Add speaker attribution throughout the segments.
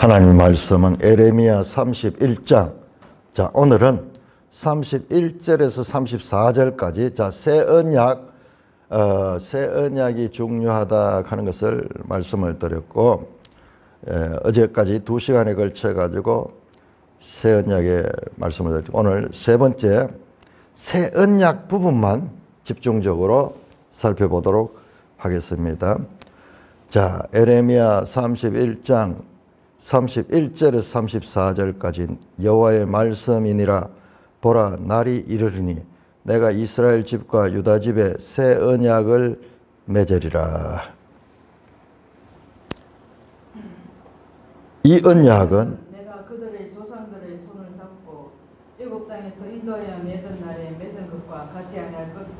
Speaker 1: 하나님 말씀은 에레미야 31장. 자, 오늘은 31절에서 34절까지. 자, 새 언약이 중요하다 하는 것을 말씀을 드렸고, 어제까지 2시간에 걸쳐 가지고 새 언약의 말씀을 드렸고, 오늘 세 번째 새 언약 부분만 집중적으로 살펴보도록 하겠습니다. 자, 에레미야 31장 31절에서 34절까지 여호와의 말씀이니라. 보라, 날이 이르리니 내가 이스라엘 집과 유다 집에 새 언약을 맺으리라. 이 언약은
Speaker 2: 내가 그들의 조상들의 손을 잡고 애굽 땅에서 인도하여 내던 날에 맺은 것과 같이 아니할 것은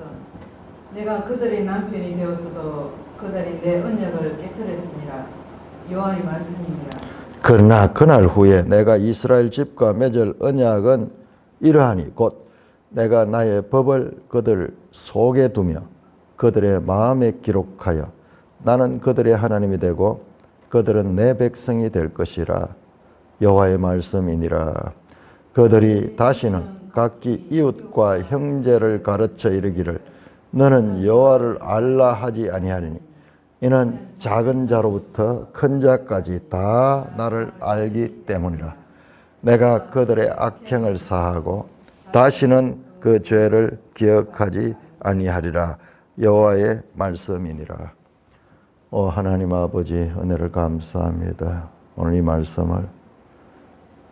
Speaker 2: 내가 그들의 남편이 되었어도 그들이 내 언약을 깨뜨렸습니다. 여호와의 말씀입니다.
Speaker 1: 그러나 그날 후에 내가 이스라엘 집과 맺을 언약은 이러하니 곧 내가 나의 법을 그들 속에 두며 그들의 마음에 기록하여 나는 그들의 하나님이 되고 그들은 내 백성이 될 것이라. 여호와의 말씀이니라. 그들이 다시는 각기 이웃과 형제를 가르쳐 이르기를 너는 여호와를 알라 하지 아니하리니 이는 작은 자로부터 큰 자까지 다 나를 알기 때문이라. 내가 그들의 악행을 사하고 다시는 그 죄를 기억하지 아니하리라. 여호와의 말씀이니라. 하나님 아버지, 은혜를 감사합니다. 오늘 이 말씀을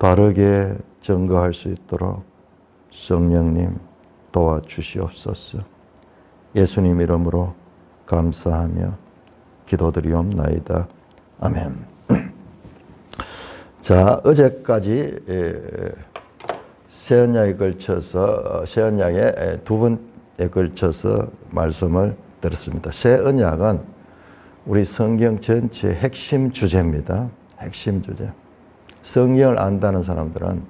Speaker 1: 바르게 증거할 수 있도록 성령님 도와주시옵소서. 예수님 이름으로 감사하며 기도드리옵나이다. 아멘. 자, 어제까지 새 언약에 걸쳐서 새 언약의 두 번에 걸쳐서 말씀을 들었습니다. 새 언약은 우리 성경 전체의 핵심 주제입니다. 핵심 주제. 성경을 안다는 사람들은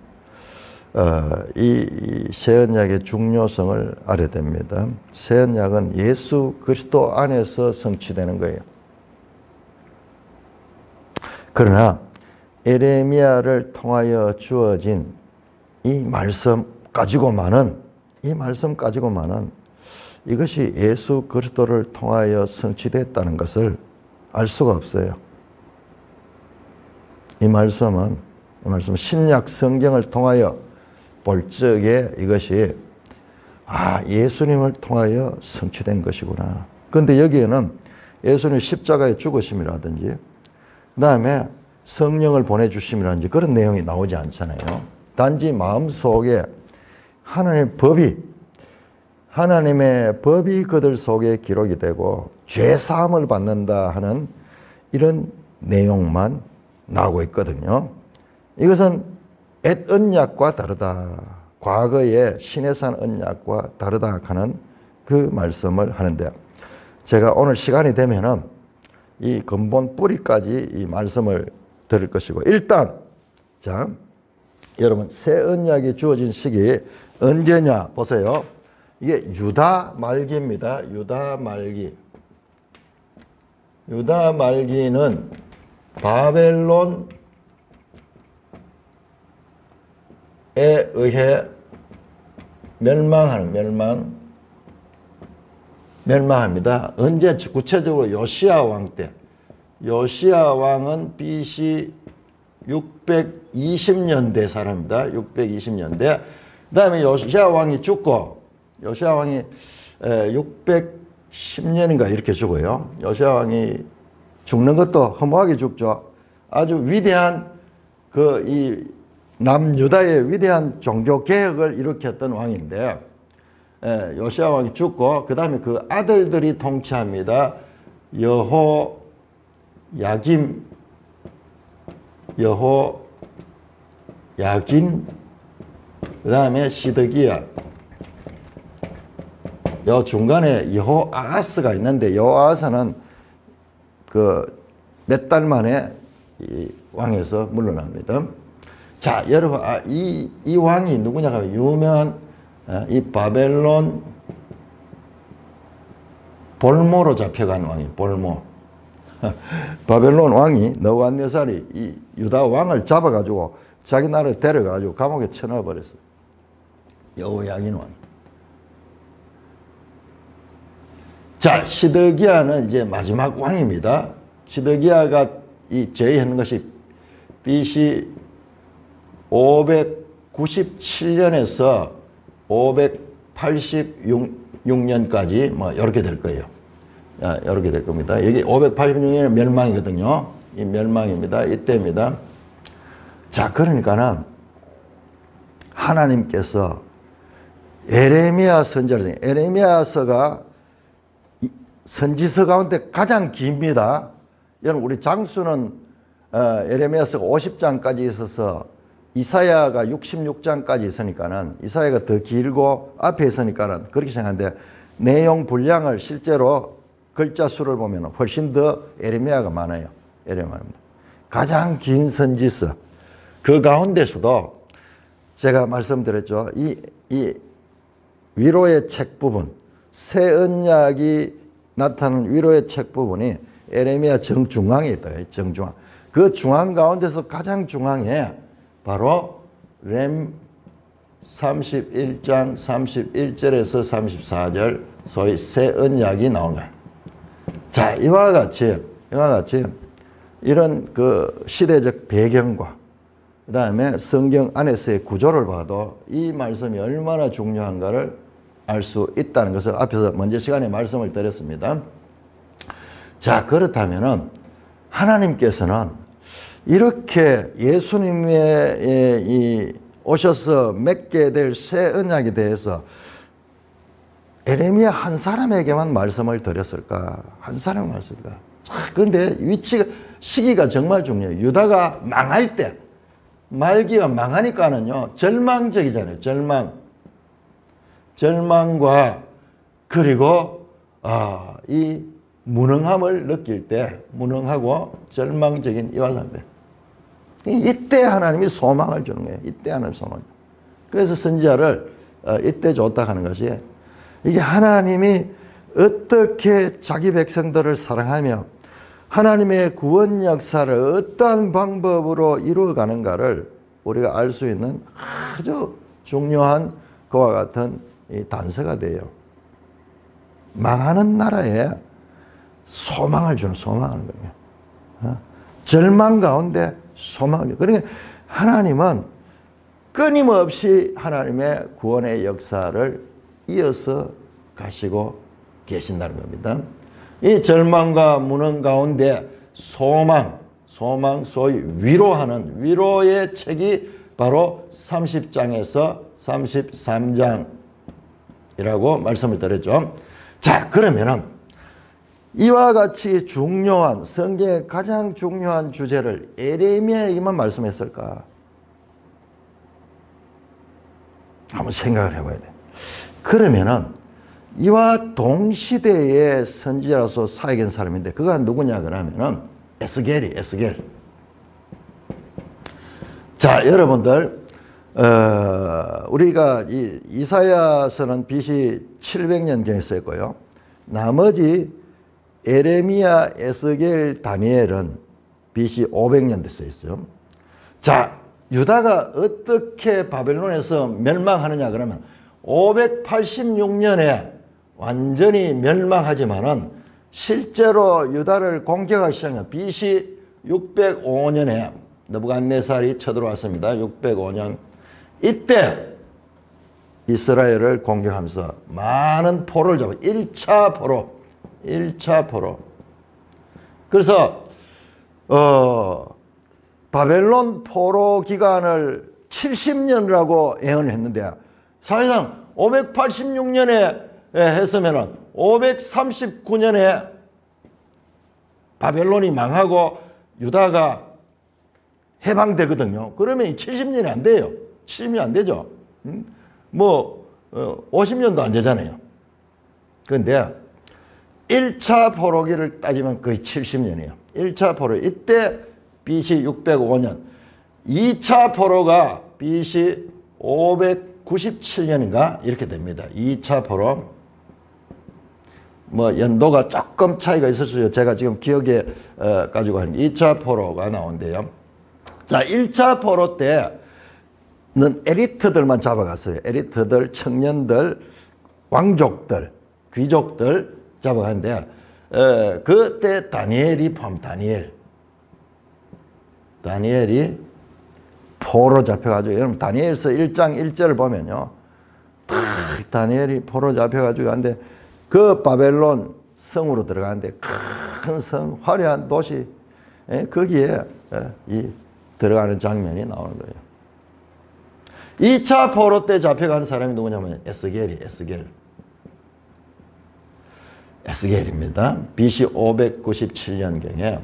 Speaker 1: 이 새 언약의 중요성을 알아야 됩니다. 새 언약은 예수 그리스도 안에서 성취되는 거예요. 그러나 에레미야를 통하여 주어진 이 말씀 가지고만은 이것이 예수 그리스도를 통하여 성취됐다는 것을 알 수가 없어요. 이 말씀은 신약 성경을 통하여 볼 적에 이것이 예수님을 통하여 성취된 것이구나. 그런데 여기에는 예수님 십자가의 죽으심이라든지 그 다음에 성령을 보내주심이라든지 그런 내용이 나오지 않잖아요. 단지 마음속에 하나님의 법이 그들 속에 기록이 되고 죄사함을 받는다 하는 이런 내용만 나오고 있거든요. 이것은 옛 언약과 다르다. 과거의 시내산 언약과 다르다 하는 그 말씀을 하는데, 제가 오늘 시간이 되면은 이 근본 뿌리까지 이 말씀을 들을 것이고, 일단 자, 여러분 새 언약이 주어진 시기 언제냐 보세요. 이게 유다 말기입니다. 유다 말기. 유다 말기는 바벨론에 의해 멸망합니다. 언제? 구체적으로 요시야 왕 때. 요시야 왕은 BC 620년대 사람입니다. 620년대. 그 다음에 요시야 왕이 죽고, 요시야 왕이 610년인가 이렇게 죽어요. 요시야 왕이 죽는 것도 허무하게 죽죠. 아주 위대한 이 남유다의 위대한 종교 개혁을 일으켰던 왕인데, 요시야 왕이 죽고 그 다음에 그 아들들이 통치합니다. 여호야긴, 그 다음에 시드기야. 요 중간에 여호아하스가 있는데, 여호아하스는 몇 달 만에 이 왕에서 물러납니다. 자, 여러분, 이 왕이 누구냐 하면 유명한 이 바벨론 볼모로 잡혀간 왕이에요. 볼모. 바벨론 왕이 느부갓네살이 이 유다 왕을 잡아가지고 자기 나라에 데려가지고 감옥에 쳐넣어버렸어요. 여호야긴 왕. 자, 시드기야는 이제 마지막 왕입니다. 시드기야가 이 제위한 것이 BC 597년에서 586년까지 뭐 이렇게 될 거예요. 이렇게 될 겁니다. 여기 586년에 멸망이거든요. 이 멸망입니다. 이때입니다. 자, 그러니까는 하나님께서 에레미야 선지자를, 에레미야서가 선지서 가운데 가장 깁니다. 여러분, 우리 장수는 에레미야서가 50장까지 있어서 이사야가 66장까지 있으니까는 이사야가 더 길고 앞에 있으니까는 그렇게 생각하는데 내용 분량을 실제로 글자 수를 보면 훨씬 더 에레미야가 많아요. 에레미야입니다. 가장 긴 선지서. 그 가운데서도 제가 말씀드렸죠. 이 위로의 책 부분, 새 언약이 나타나는 위로의 책 부분이 에레미야 정중앙에 있다. 정중앙. 그 중앙 가운데서 가장 중앙에 바로 렘 31장 31절에서 34절 소위 새 언약이 나오는 거예요. 자, 이와 같이 이런 그 시대적 배경과 그 다음에 성경 안에서의 구조를 봐도 이 말씀이 얼마나 중요한가를 알 수 있다는 것을 앞에서 먼저 시간에 말씀을 드렸습니다. 자, 그렇다면은 하나님께서는 이렇게 예수님의 오셔서 맺게 될 새 언약에 대해서 에레미야 한 사람에게만 말씀을 드렸을까? 한 사람 말씀일까? 그런데 시기가 정말 중요해요. 유다가 망할 때, 말기가 망하니까는요, 절망적이잖아요. 절망과, 그리고, 이 무능함을 느낄 때, 무능하고 절망적인 이와 상태. 이때 하나님이 소망을 주는 거예요. 이때 하나님 소망. 그래서 선지자를 이때 줬다 하는 것이, 이게 하나님이 어떻게 자기 백성들을 사랑하며 하나님의 구원 역사를 어떠한 방법으로 이루어가는가를 우리가 알 수 있는 아주 중요한 그와 같은 이 단서가 돼요. 망하는 나라에 소망을 주는 거예요. 절망 가운데 소망을 주는. 그러니까 하나님은 끊임없이 하나님의 구원의 역사를 이어서 가시고 계신다는 겁니다. 이 절망과 무능 가운데 소망, 소위 위로하는 위로의 책이 바로 30장에서 33장이라고 말씀을 드렸죠. 자, 그러면은 이와 같이 중요한 성경의 가장 중요한 주제를 에레미야에게만 말씀했을까? 한번 생각을 해봐야 돼. 그러면은 이와 동시대의 선지자로서 사역한 사람인데 그가 누구냐 그러면은 에스겔. 자, 여러분들 우리가 이사야서는 BC 700년경에 썼고요. 나머지 에레미야, 에스겔, 다니엘은 BC 500년대 써 있어요. 자, 유다가 어떻게 바벨론에서 멸망하느냐 그러면 586년에 완전히 멸망하지만은 실제로 유다를 공격하기 시작한 BC 605년에 느부갓네살이 쳐들어왔습니다. 605년. 이때 이스라엘을 공격하면서 많은 포로를 잡아 1차 포로. 그래서 바벨론 포로 기간을 70년이라고 예언을 했는데 사실상 586년에 했으면은 539년에 바벨론이 망하고 유다가 해방되거든요. 그러면 70년이 안 돼요. 70년이 안 되죠. 50년도 안 되잖아요. 그런데 1차 포로기를 따지면 거의 70년이에요. 1차 포로. 이때 BC 605년. 2차 포로가 BC 597년인가? 이렇게 됩니다. 2차 포로. 뭐 연도가 조금 차이가 있었어요. 제가 지금 기억에 가지고 하는 2차 포로가 나온대요. 자, 1차 포로 때는 엘리트들만 잡아갔어요. 엘리트들, 청년들, 왕족들, 귀족들 잡아갔는데 그때 다니엘이 다니엘이 포로 잡혀가지고, 여러분 다니엘서 1장 1절을 보면요, 다니엘이 포로 잡혀가지고 하는데 그 바벨론 성으로 들어가는데 큰 성, 화려한 도시, 거기에 이 들어가는 장면이 나오는 거예요. 2차 포로 때 잡혀간 사람이 누구냐면 에스겔입니다. BC 597년경에.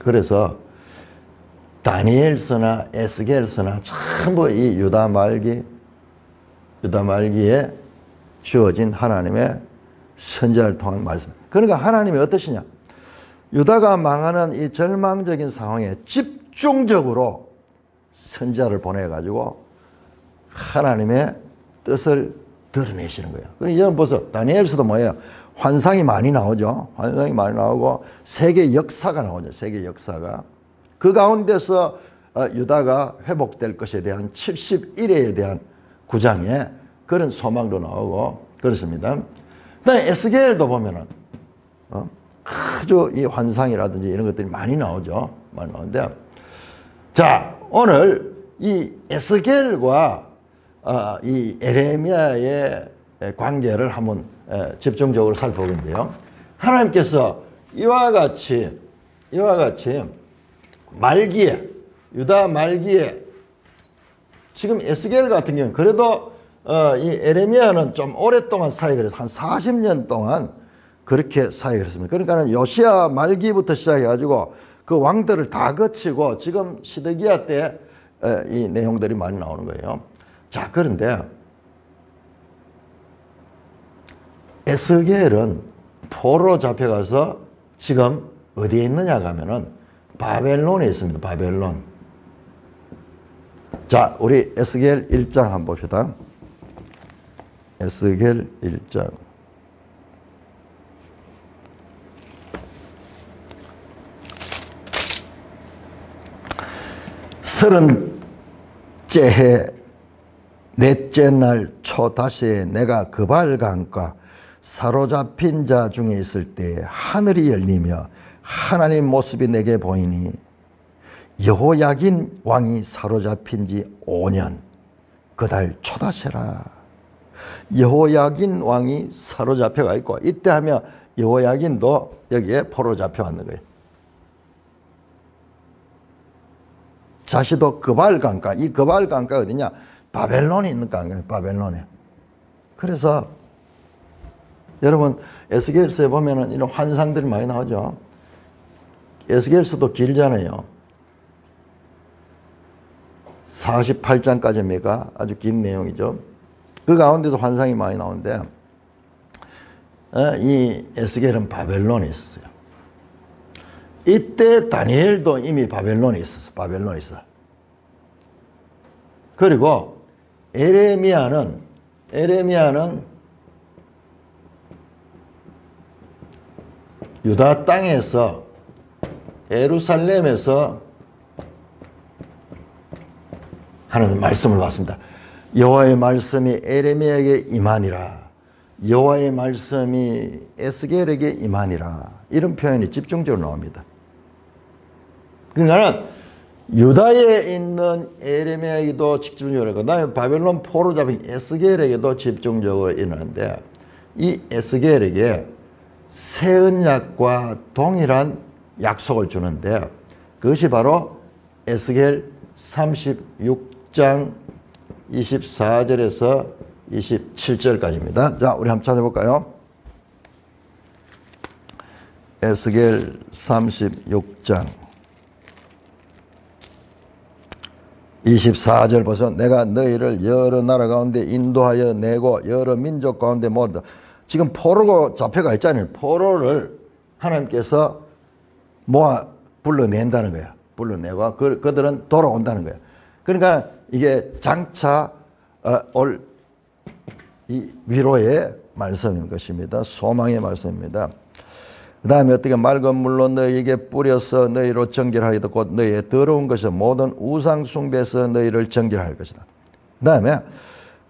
Speaker 1: 그래서 다니엘서나 에스겔서나 전부 이 유다 말기에 주어진 하나님의 선지자를 통한 말씀. 그러니까 하나님이 어떠시냐? 유다가 망하는 이 절망적인 상황에 집중적으로 선지자를 보내가지고 하나님의 뜻을 드러내시는 거예요. 그러니까 여러분 보세요. 다니엘서도 뭐예요? 환상이 많이 나오죠. 환상이 많이 나오고 세계 역사가 나오죠. 세계 역사가. 그 가운데서 유다가 회복될 것에 대한 71회에 대한 구장에 그런 소망도 나오고 그렇습니다. 그다음에 에스겔도 보면은 아주 이 환상이라든지 이런 것들이 많이 나오죠. 많이 나오는데, 자, 오늘 이 에스겔과 이 에레미야의 관계를 한번 집중적으로 살펴보는데요. 하나님께서 이와 같이 말기에, 유다 말기에, 지금 에스겔 같은 경우는 그래도 이 에레미야는 좀 오랫동안 사역을 해서 한 40년 동안 그렇게 사역을 했습니다. 그러니까는 요시야 말기부터 시작해가지고 그 왕들을 다 거치고 지금 시드기야 때 이 내용들이 많이 나오는 거예요. 자, 그런데 에스겔은 포로 잡혀가서 지금 어디에 있느냐 하면은 바벨론에 있습니다. 바벨론. 자, 우리 에스겔 1장 한번 봅시다. 에스겔 1장. 서른째 해 넷째 날 초다시에 내가 그발강가 사로잡힌 자 중에 있을 때 하늘이 열리며 하나님 모습이 내게 보이니 여호야긴 왕이 사로잡힌 지 5년 그달 초다시라. 여호야긴 왕이 사로잡혀가 있고, 이때 하면 여호야긴도 여기에 포로 잡혀왔는 거예요. 자시도 그발강가, 이 그발강가가 어디냐? 바벨론에 있는 강가예요. 바벨론에. 그래서 여러분 에스겔서에 보면은 이런 환상들이 많이 나오죠. 에스겔서도 길잖아요. 48장까지입니까? 아주 긴 내용이죠. 그 가운데서 환상이 많이 나오는데 이 에스겔은 바벨론에 있었어요. 이때 다니엘도 이미 바벨론에 있었어. 바벨론에 있어. 그리고 에레미야는 유다 땅에서 예루살렘에서 하나님의 말씀을 받습니다. 여호와의 말씀이 에레미야에게 임하니라. 여호와의 말씀이 에스겔에게 임하니라. 이런 표현이 집중적으로 나옵니다. 그러니까 유다에 있는 에레미야에게도 집중적으로, 그 다음에 바벨론 포로 잡힌 에스겔에게도 집중적으로 일어나는데, 이 에스겔에게 새 언약과 동일한 약속을 주는데 그것이 바로 에스겔 36장 24절에서 27절까지입니다. 자, 우리 한번 찾아볼까요? 에스겔 36장 24절 보세요. 내가 너희를 여러 나라 가운데 인도하여 내고 여러 민족 가운데 모으다. 지금 포로로 잡혀가 있잖아요. 포로를 하나님께서 모아 불러낸다는 거야. 불러내고 그들은 돌아온다는 거야. 그러니까 이게 장차 올 이 위로의 말씀인 것입니다. 소망의 말씀입니다. 그 다음에 어떻게 맑은 물로 너희에게 뿌려서 너희로 정결하기도 곧 너희의 더러운 것이 모든 우상 숭배에서 너희를 정결할 것이다. 그 다음에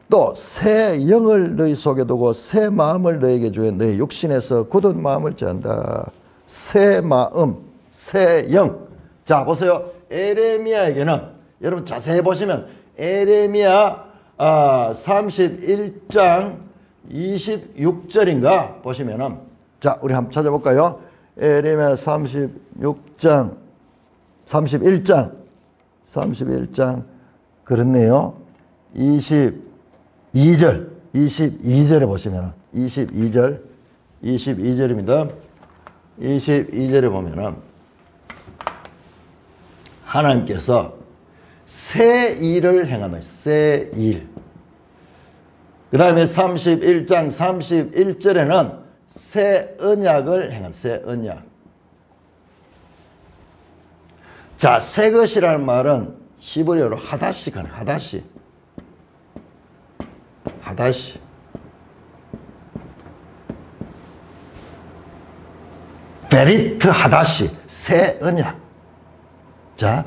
Speaker 1: 또 새 영을 너희 속에 두고 새 마음을 너희에게 주어 너희 육신에서 굳은 마음을 제한다. 새 마음, 새 영. 자 보세요. 에레미야에게는 여러분 자세히 보시면 에레미야 31장 26절인가 보시면은 자 우리 한번 찾아볼까요? 에레미야 31장 그렇네요. 22절에 보시면 22절입니다. 22절에 보면은 하나님께서 새 일을 행한다. 새 일. 그 다음에 31장 31절에는 새 언약을 행한 새 언약. 자, 새 것이라는 말은 히브리어로 하다시가 하다시. 베리트 하다시. 새 언약. 자,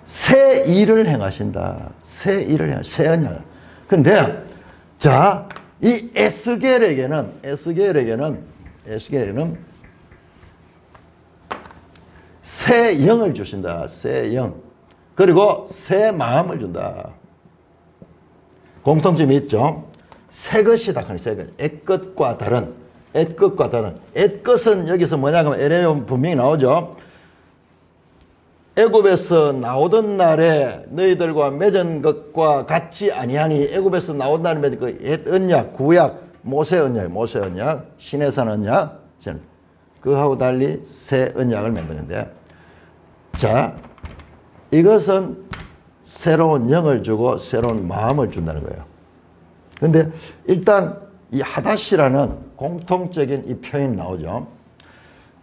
Speaker 1: 새 일을 행하신다. 새 언약. 근데 자, 이 에스겔에게는 새 영을 주신다. 새 영. 그리고 새 마음을 준다. 공통점이 있죠. 새 것이다. 새 것. 옛것과 다른. 옛것은 여기서 뭐냐 하면 에레미야 분명히 나오죠. 애굽에서 나오던 날에 너희들과 맺은 것과 같이 아니하니 애굽에서 나오던 날에 맺은 그 옛 언약, 구약, 모세 언약, 시내산 언약, 그하고 달리 새 언약을 맺는데, 자, 이것은 새로운 영을 주고 새로운 마음을 준다는 거예요. 근데 일단 이 하다시라는 공통적인 이 표현이 나오죠.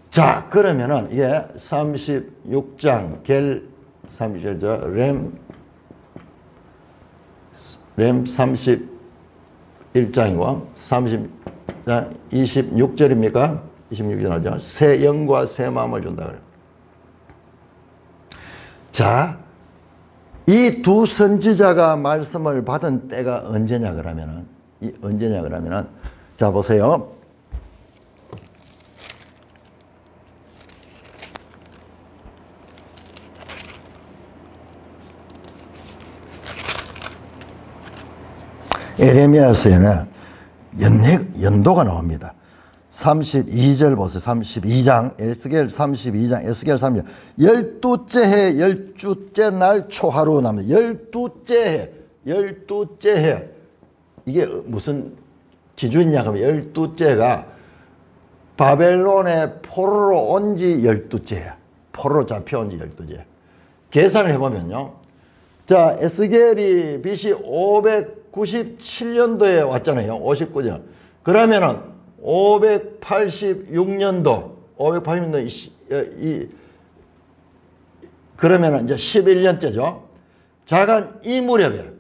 Speaker 1: 자, 그러면은 이게 36장 렘 31장이고 30장 26절입니까? 26절 하죠. 새 영과 새 마음을 준다 그래요. 자, 이 두 선지자가 말씀을 받은 때가 언제냐 그러면은 자 보세요. 에레미야서에는 연도가 나옵니다. 32절 보세요. 32장 에스겔 32장 12째 해 12째 날 초하루 납니다. 12째 해 이게 무슨 기준이냐 하면 12째가 바벨론의 포로로 온 지 12째야. 포로로 잡혀온 지 12째. 계산을 해보면요. 자, 에스겔이 BC 597년도에 왔잖아요. 59년. 그러면은 586년도 그러면은 이제 11년째죠. 자간 이 무렵에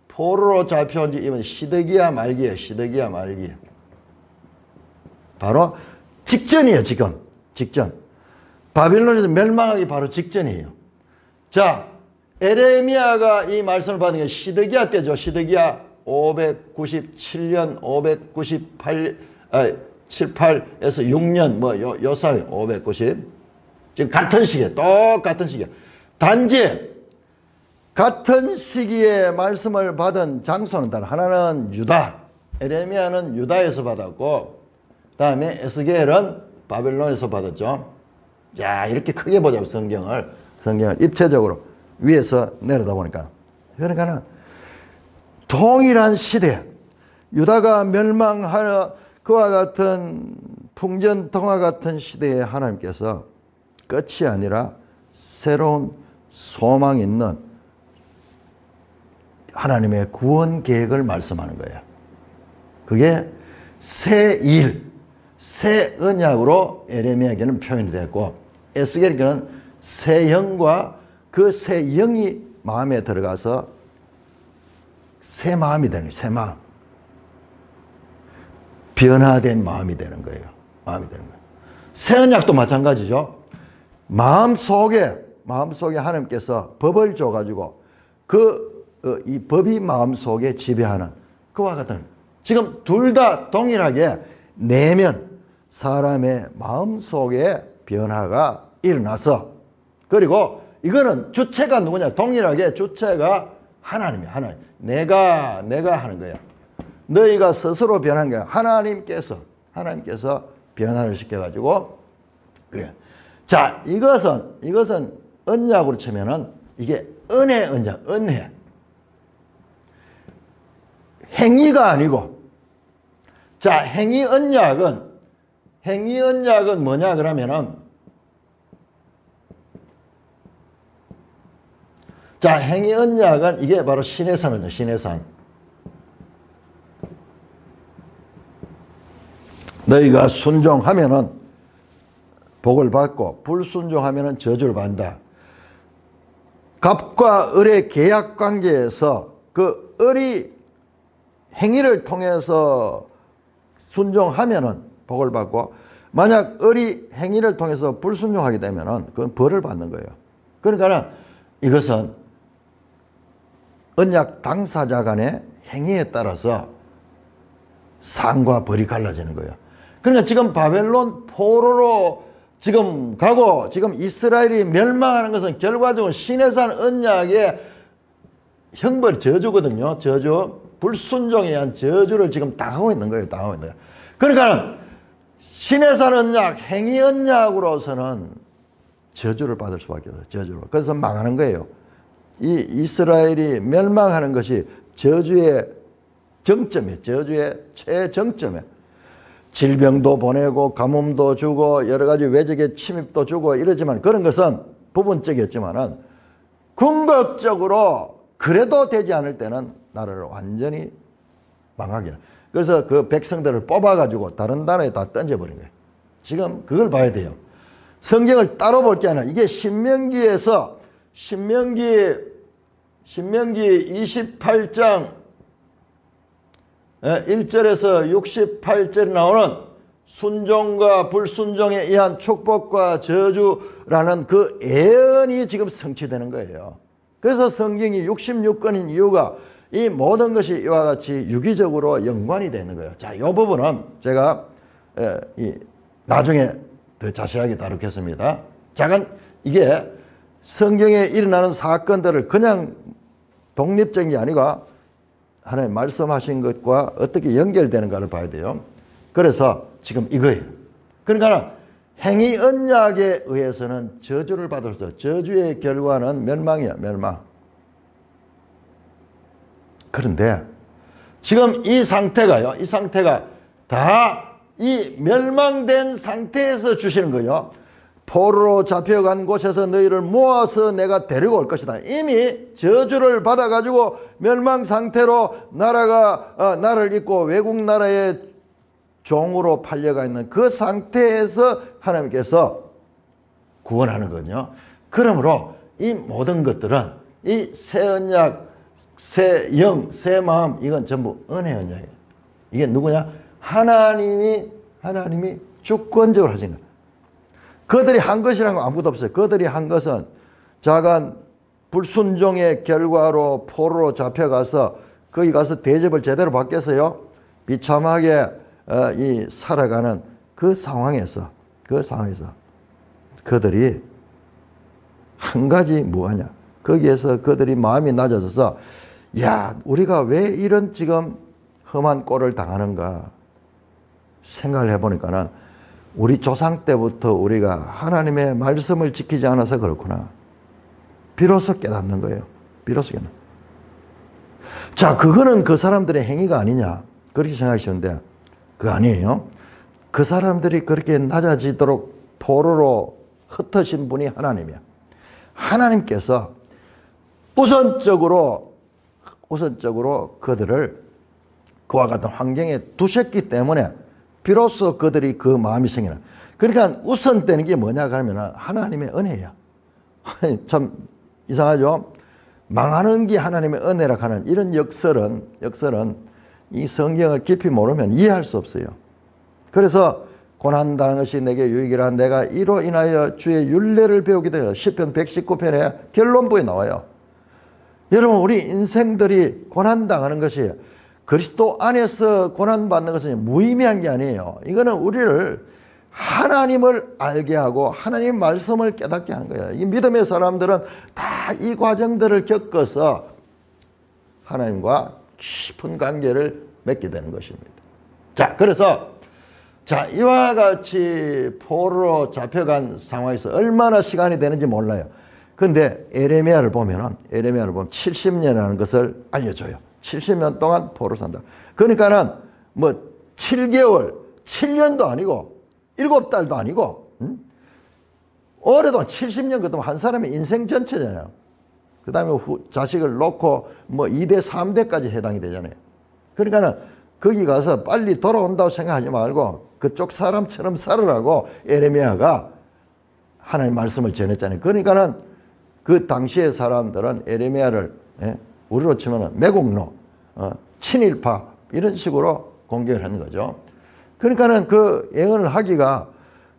Speaker 1: 포로로 잡혀온 지 이번 시드기야 말기예요. 바로 직전이에요. 직전. 바빌론에서 멸망하기 바로 직전이에요. 자, 에레미야가 이 말씀을 받은 게 시드기야 때죠. 시드기야 597년, 78에서 6년, 요 사이 590. 지금 같은 시기에, 똑같은 시기에. 단지, 같은 시기에 말씀을 받은 장소는 단 하나는 유다. 에레미야는 유다에서 받았고, 그 다음에 에스겔은 바벨론에서 받았죠. 야, 이렇게 크게 보자고, 성경을 입체적으로 위에서 내려다 보니까. 그러니까는, 동일한 시대, 유다가 멸망하는 그와 같은 풍전통화 같은 시대에 하나님께서 끝이 아니라 새로운 소망 있는 하나님의 구원 계획을 말씀하는 거예요. 그게 새 일, 새 언약으로 에레미야에게는 표현이 됐고 에스겔에게는 새 영과 그 새 영이 마음에 들어가서 새 마음이 되는 거예요. 새 마음. 변화된 마음이 되는 거예요. 마음이 되는 거예요. 새 언약도 마찬가지죠. 마음속에 하나님께서 법을 줘가지고 이 법이 마음속에 지배하는 그와 같은, 지금 둘 다 동일하게 내면 사람의 마음속에 변화가 일어나서, 그리고 이거는 주체가 누구냐? 동일하게 주체가 하나님이야. 하나님. 내가 하는 거야. 너희가 스스로 변한 거야. 하나님께서 변화를 시켜가지고 그래. 자, 이것은 언약으로 치면은 이게 은혜 언약, 은혜. 행위가 아니고. 자, 행위 언약은 뭐냐 그러면은, 자, 행위 언약은 이게 바로 신의 산이죠. 신의 산. 너희가 순종하면은 복을 받고 불순종하면은 저주를 받는다. 갑과 을의 계약 관계에서 그 을이 행위를 통해서 순종하면은 복을 받고, 만약 을이 행위를 통해서 불순종하게 되면은 그건 벌을 받는 거예요. 그러니까 이것은 언약 당사자 간의 행위에 따라서 상과 벌이 갈라지는 거예요. 그러니까 지금 바벨론 포로로 지금 가고 지금 이스라엘이 멸망하는 것은 결과적으로 시내산 언약의 형벌, 저주거든요. 저주, 불순종에 의한 저주를 지금 당하고 있는 거예요. 당하고 있는 거예요. 그러니까 시내산 언약, 행위 언약으로서는 저주를 받을 수밖에 없어요. 저주를. 그래서 망하는 거예요. 이 이스라엘이 멸망하는 것이 저주의 정점이에요. 저주의 최정점이에요. 질병도 보내고 가뭄도 주고 여러 가지 외적의 침입도 주고 이러지만, 그런 것은 부분적이었지만은 궁극적으로 그래도 되지 않을 때는 나라를 완전히 망하게. 그래서 그 백성들을 뽑아가지고 다른 나라에 다 던져버린 거예요. 지금 그걸 봐야 돼요. 성경을 따로 볼 게 아니라 이게 신명기에서 신명기 28장 1절에서 68절에 나오는 순종과 불순종에 의한 축복과 저주라는 그 예언이 지금 성취되는 거예요. 그래서 성경이 66권인 이유가 이 모든 것이 이와 같이 유기적으로 연관이 되는 거예요. 자, 이 부분은 제가 나중에 더 자세하게 다루겠습니다. 잠깐, 이게 성경에 일어나는 사건들을 그냥 독립적인 게 아니고 하나님 말씀하신 것과 어떻게 연결되는가를 봐야 돼요. 그래서 지금 이거예요. 그러니까 행위 언약에 의해서는 저주를 받을 수 있어요. 저주의 결과는 멸망이야, 멸망. 그런데 지금 이 상태가요, 이 상태가 다 이 멸망된 상태에서 주시는 거예요. 포로로 잡혀간 곳에서 너희를 모아서 내가 데리고 올 것이다. 이미 저주를 받아가지고 멸망 상태로 나를 잊고 외국 나라의 종으로 팔려가 있는 그 상태에서 하나님께서 구원하는 거거든요. 그러므로 이 모든 것들은 이 새 언약, 새 영, 새 마음, 이건 전부 은혜 언약이에요. 이게 누구냐? 하나님이 주권적으로 하시는 거예요. 그들이 한 것이라는 건 아무것도 없어요. 그들이 한 것은 자간 불순종의 결과로 포로로 잡혀가서 거기 가서 대접을 제대로 받겠어요? 비참하게 살아가는 그 상황에서 그들이 한 가지 뭐하냐? 거기에서 그들이 마음이 낮아져서, 야, 우리가 왜 이런 지금 험한 꼴을 당하는가 생각을 해보니까는 우리 조상 때부터 우리가 하나님의 말씀을 지키지 않아서 그렇구나. 비로소 깨닫는 거예요. 비로소 깨닫는. 자, 그거는 그 사람들의 행위가 아니냐, 그렇게 생각하시는데 그거 아니에요. 그 사람들이 그렇게 낮아지도록 포로로 흩어진 분이 하나님이야. 하나님께서 우선적으로 그들을 그와 같은 환경에 두셨기 때문에 비로소 그들이 그 마음이 생기는. 그러니까 우선되는 게 뭐냐 그러면 하나님의 은혜예요. 참 이상하죠. 망하는 게 하나님의 은혜라 하는 이런 역설은 이 성경을 깊이 모르면 이해할 수 없어요. 그래서 고난당하는 것이 내게 유익이라 내가 이로 인하여 주의 율례를 배우게 되어 시편 119편에 결론부에 나와요. 여러분 우리 인생들이 고난당하는 것이 그리스도 안에서 고난받는 것은 무의미한 게 아니에요. 이거는 우리를 하나님을 알게 하고 하나님의 말씀을 깨닫게 하는 거예요. 이 믿음의 사람들은 다 이 과정들을 겪어서 하나님과 깊은 관계를 맺게 되는 것입니다. 자, 그래서 이와 같이 포로로 잡혀간 상황에서 얼마나 시간이 되는지 몰라요. 근데 에레미야를 보면 70년이라는 것을 알려줘요. 70년 동안 포로 산다. 그러니까는 뭐 7개월, 7년도 아니고 7달도 아니고 오래도 70년 그동안 한 사람의 인생 전체잖아요. 그 다음에 자식을 놓고 뭐 2대, 3대까지 해당이 되잖아요. 그러니까는 거기 가서 빨리 돌아온다고 생각하지 말고 그쪽 사람처럼 살으라고 에레미야가 하나님의 말씀을 전했잖아요. 그러니까는 그 당시의 사람들은 에레미야를 우리로 치면 매국노, 친일파 이런 식으로 공격을 하는 거죠. 그러니까는 그 예언을 하기가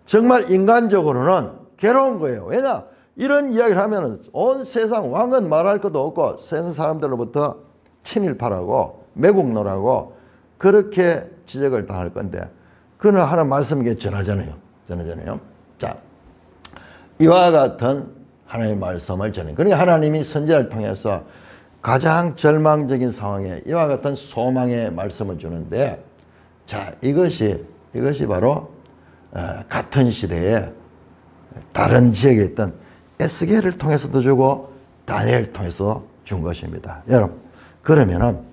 Speaker 1: 정말 인간적으로는 괴로운 거예요. 왜냐? 이런 이야기를 하면 온 세상 왕은 말할 것도 없고 세상 사람들로부터 친일파라고 매국노라고 그렇게 지적을 당할 건데 그는 하는 말씀이 전하잖아요. 자, 이와 같은 하나님의 말씀을 전해요. 그러니까 하나님이 선지자를 통해서 가장 절망적인 상황에 이와 같은 소망의 말씀을 주는데 자, 이것이 바로 같은 시대에 다른 지역에 있던 에스겔을 통해서도 주고 다니엘을 통해서 준 것입니다. 여러분, 그러면은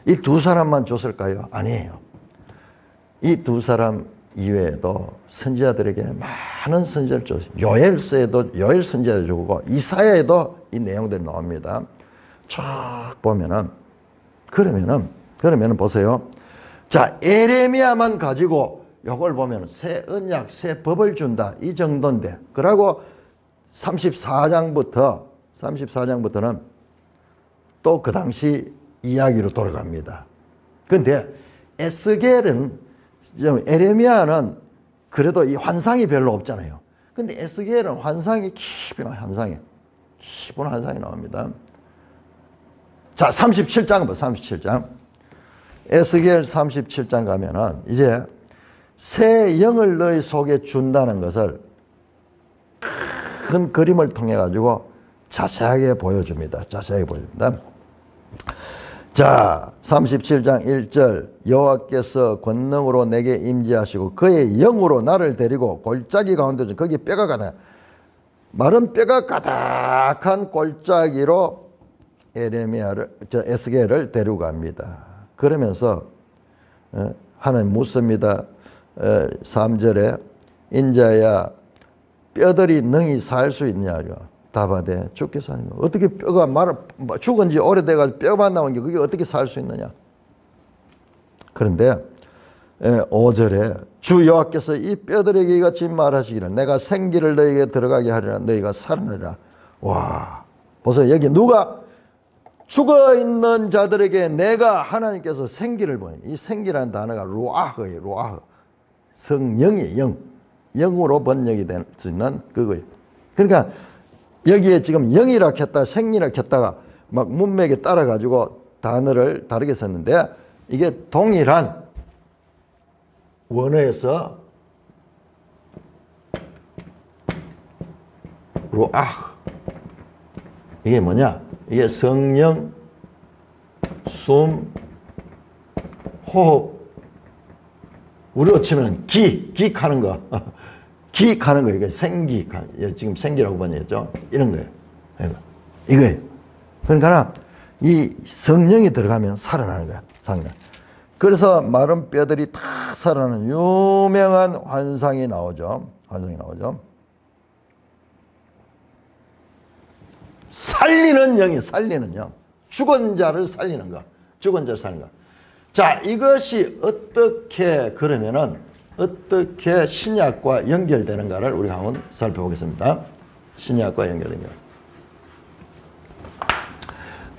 Speaker 1: 이 두 사람만 줬을까요? 아니에요. 이 두 사람 이외에도 선지자들에게 많은 선지자를 줬어요. 요엘 선지자를 주고 이사야에도 이 내용들이 나옵니다. 쭉 보면은 그러면은 보세요. 자, 에레미야만 가지고 요걸 보면 새 언약, 새 법을 준다. 이 정도인데. 그러고 34장부터는 또 그 당시 이야기로 돌아갑니다. 근데 에레미야는 그래도 이 환상이 별로 없잖아요. 근데 에스겔은 환상이 깊은 환상이 나옵니다. 자, 37장 봐, 37장. 에스겔 37장 가면은 이제 새 영을 너희 속에 준다는 것을 큰 그림을 통해 가지고 자세하게 보여줍니다. 자, 37장 1절 여호와께서 권능으로 내게 임재하시고 그의 영으로 나를 데리고 골짜기 가운데 거기 뼈가 가득 마른 뼈가 가득한 골짜기로 에스겔을 데리고 갑니다. 그러면서 하나님 묻습니다. 3절에 인자야 뼈들이 능히 살 수 있냐고 답하되 주께서 하나님 어떻게 뼈가 죽은 지 오래돼가지고 뼈만 남은 게 그게 어떻게 살 수 있느냐. 그런데 5절에 주 여호와께서 이 뼈들에게 이같이 말하시기를 내가 생기를 너희에게 들어가게 하리라 너희가 살아나리라. 와, 보세요. 여기 누가 죽어있는 자들에게 내가 하나님께서 생기를 보내. 이 생기라는 단어가 루아흐예요. 루아흐. 성령이에요. 영으로 번역이 될 수 있는 그거예요. 그러니까 여기에 지금 영이라 했다 생리라 했다가 막 문맥에 따라가지고 단어를 다르게 썼는데 이게 동일한 원어에서 루아흐 이게 뭐냐? 이게 성령, 숨, 호흡 우리로 치면 기하는 거 기하는 거 이게 생기 지금 생기라고 번역했죠. 이런 거예요. 이거예요. 그러니까 이 성령이 들어가면 살아나는 거야. 그래서 마른 뼈들이 다 살아나는 유명한 환상이 나오죠. 살리는 영이 살리는 영. 죽은 자를 살리는 거. 자, 이것이 어떻게 신약과 연결되는가를 우리가 한번 살펴보겠습니다. 신약과 연결된 거.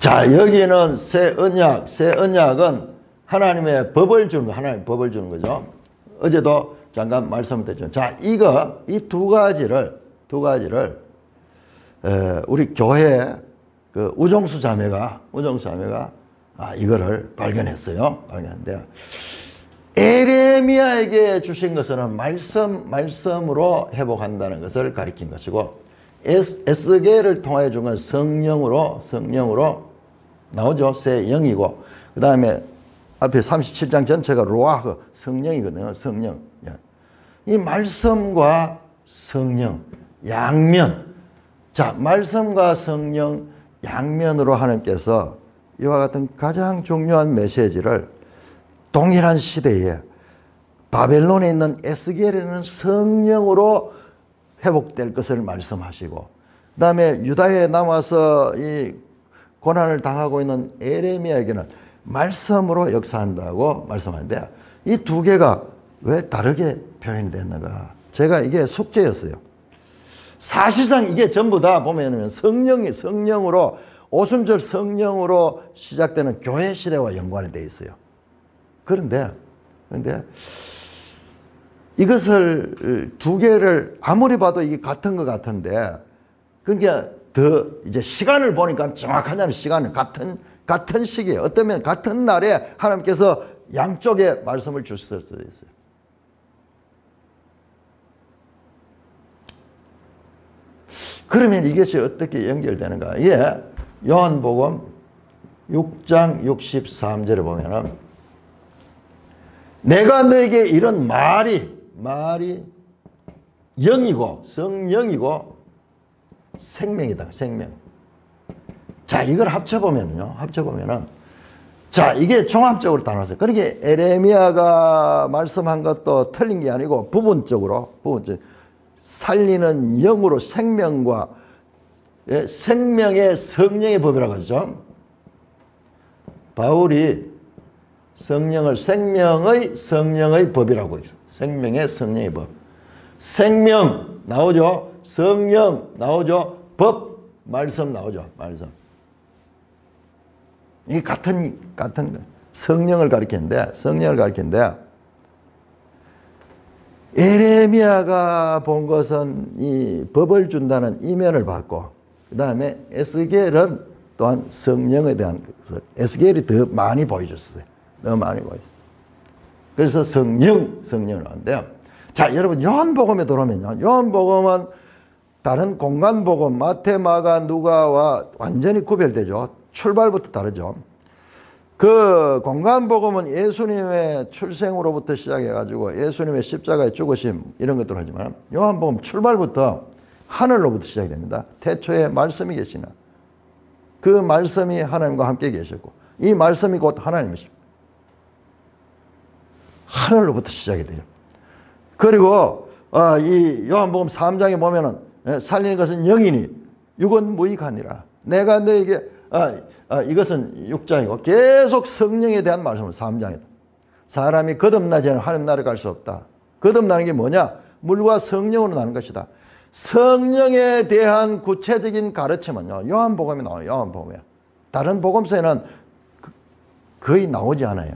Speaker 1: 자, 여기는 새 언약, 새 언약은 하나님의 법을 주는 거, 하나님 법을 주는 거죠. 어제도 잠깐 말씀드렸죠. 자, 이 두 가지를 우리 교회 그 우종수 자매가 이거를 발견했어요. 발견했는데 에레미야에게 주신 것은 말씀으로 회복한다는 것을 가리킨 것이고, 에스겔을 통하여 준 건 성령으로 나오죠. 새 영이고, 그 다음에 앞에 37장 전체가 로아흐, 성령이거든요. 성령. 이 말씀과 성령, 양면. 자, 말씀과 성령, 양면으로 하나님께서 이와 같은 가장 중요한 메시지를 동일한 시대에 바벨론에 있는 에스겔에는 성령으로 회복될 것을 말씀하시고, 그 다음에 유다에 남아서 이 고난을 당하고 있는 에레미야에게는 말씀으로 역사한다고 말씀하는데, 이 두 개가 왜 다르게 표현됐는가? 제가 이게 숙제였어요. 사실상 이게 전부 다 보면 성령으로, 오순절 성령으로 시작되는 교회 시대와 연관이 되어 있어요. 그런데 이것을 두 개를 아무리 봐도 이게 같은 것 같은데, 그러니까 더 이제 시간을 보니까 정확하냐는, 시간은 같은 시기에, 어쩌면 같은 날에 하나님께서 양쪽에 말씀을 주실 수도 있어요. 그러면 이것이 어떻게 연결되는가? 이게 요한복음 6장 63절에 보면은, 내가 너에게 이런 말이 영이고 성령이고 생명이다. 생명. 자, 이걸 합쳐보면은 자, 이게 종합적으로 나눠서, 그러니까 에레미야가 말씀한 것도 틀린 게 아니고 부분적으로 살리는 영으로 생명과 생명의 성령의 법이라고 하죠. 바울이 성령의 법이라고 있어요. 생명의 성령의 법. 생명 나오죠. 성령 나오죠. 법, 말씀 나오죠. 말씀. 이게 같은 성령을 가리키는데, 에레미야가 본 것은 이 법을 준다는 이면을 받고, 그 다음에 에스겔은 또한 성령에 대한 것을, 에스겔이 더 많이 보여줬어요. 더 많이 보여줬어요. 그래서 성령을 하는데요. 자, 여러분, 요한복음에 들어오면요, 요한복음은 다른 공간복음, 마태, 마가, 누가와 완전히 구별되죠. 출발부터 다르죠. 그 공간복음은 예수님의 출생으로부터 시작해가지고 예수님의 십자가의 죽으심 이런 것들 하지만, 요한복음 출발부터 하늘로부터 시작이 됩니다. 태초에 말씀이 계시나, 그 말씀이 하나님과 함께 계셨고, 이 말씀이 곧 하나님이십니다. 하늘로부터 시작이 돼요. 그리고 이 요한복음 3장에 보면은, 살리는 것은 영이니 육은 무익하니라. 내가 너에게 이것은 6장이고 계속 성령에 대한 말씀을 3장이다. 사람이 거듭나지 않으면 하나님 나라에 갈 수 없다. 거듭나는 게 뭐냐? 물과 성령으로 나는 것이다. 성령에 대한 구체적인 가르침은요, 요한복음에 나와요. 요한복음에. 다른 복음서에는 거의 나오지 않아요.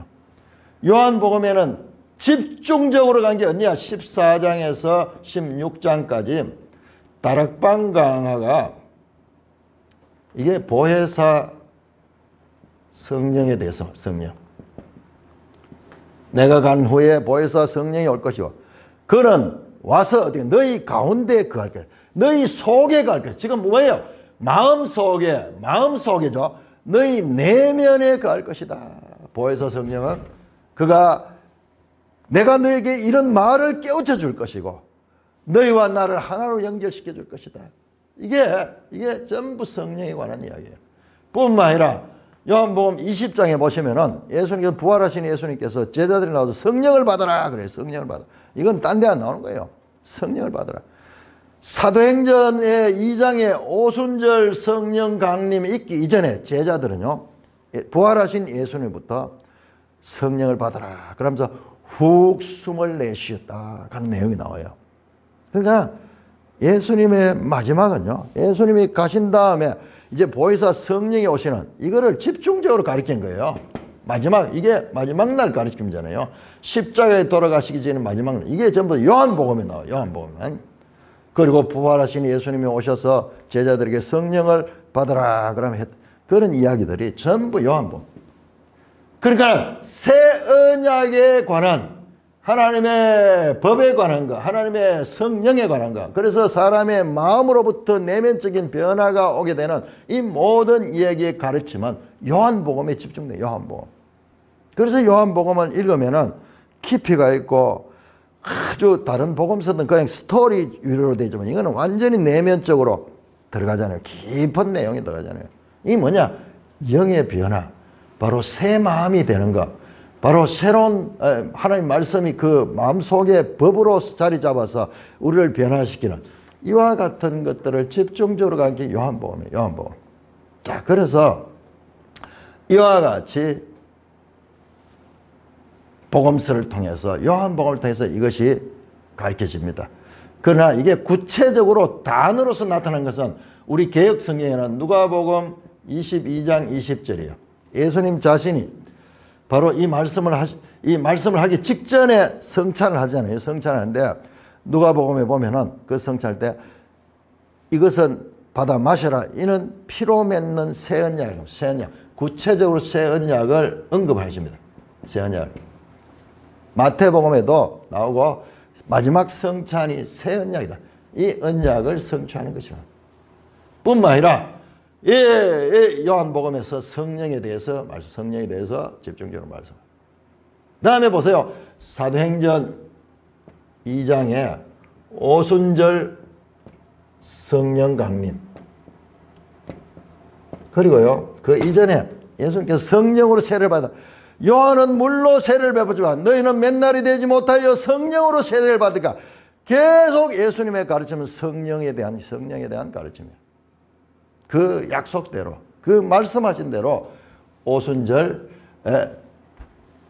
Speaker 1: 요한복음에는 집중적으로 간 게 언제야? 14장에서 16장까지 다락방 강화가, 이게 보혜사 성령에 대해서, 성령. 내가 간 후에 보혜사 성령이 올 것이고, 그는 와서 어떻게 너희 가운데 거할 거야. 너희 속에 거할 거야. 지금 뭐예요? 마음속에죠. 너희 내면에 거할 것이다. 보혜사 성령은 그가 내가 너에게 이런 말을 깨우쳐 줄 것이고, 너희와 나를 하나로 연결시켜 줄 것이다. 이게 전부 성령에 관한 이야기예요. 뿐만 아니라 요한복음 20장에 보시면은 예수님께서, 부활하신 예수님께서 제자들이 나와서 성령을 받아라 그래요. 성령을 받아. 이건 딴 데 안 나오는 거예요. 성령을 받아라. 사도행전의 2장에 오순절 성령 강림이 있기 이전에 제자들은요, 부활하신 예수님부터 성령을 받아라 그러면서 훅 숨을 내쉬었다 하는 내용이 나와요. 그러니까 예수님의 마지막은요, 예수님이 가신 다음에 이제 보혜사 성령이 오시는 이거를 집중적으로 가리키는 거예요. 이게 마지막 날 가르침이잖아요. 십자가에 돌아가시기 전에 마지막 날. 이게 전부 요한복음에 나와요. 요한복음은. 그리고 부활하신 예수님이 오셔서 제자들에게 성령을 받으라 그러면 그런 이야기들이 전부 요한복음. 그러니까 새 언약에 관한 하나님의 법에 관한 것, 하나님의 성령에 관한 것, 그래서 사람의 마음으로부터 내면적인 변화가 오게 되는 이 모든 이야기의 가르침은 요한복음에 집중돼요. 요한복음. 그래서 요한복음을 읽으면은 깊이가 있고 아주 다른 복음서는 그냥 스토리 위로 되지만 이거는 완전히 내면적으로 들어가잖아요. 깊은 내용이 들어가잖아요. 이게 뭐냐? 영의 변화. 바로 새 마음이 되는 것. 바로 새로운 하나님 말씀이 그 마음속에 법으로 자리 잡아서 우리를 변화시키는 이와 같은 것들을 집중적으로 간 게 요한복음이에요. 요한복음. 자, 그래서 이와 같이 복음서를 통해서 요한복음을 통해서 이것이 가르쳐집니다. 그러나 이게 구체적으로 단어로서 나타난 것은 우리 개역 성경에는 누가복음 22장 20절이에요. 예수님 자신이 바로 이 말씀을 하기 직전에 성찬을 하잖아요. 성찬을 하는데 누가복음에 보면은 그 성찬할 때 이것은 받아 마셔라. 이는 피로 맺는 새 언약이에요. 새 언약. 구체적으로 새 언약을 언급하십니다. 새 언약을. 마태복음에도 나오고 마지막 성찬이 새 언약이다. 이 언약을 성취하는 것이다. 뿐만 아니라 요한복음에서 성령에 대해서 집중적으로 말씀. 다음에 보세요. 사도행전 2장에 오순절 성령 강림. 그리고요, 그 이전에 예수님께서 성령으로 세례를 받아. 요한은 물로 세례를 베푸지만 너희는 맨날이 되지 못하여 성령으로 세례를 받으니까 계속 예수님의 가르침은 성령에 대한 가르침이에요. 그 약속대로, 그 말씀하신 대로 오순절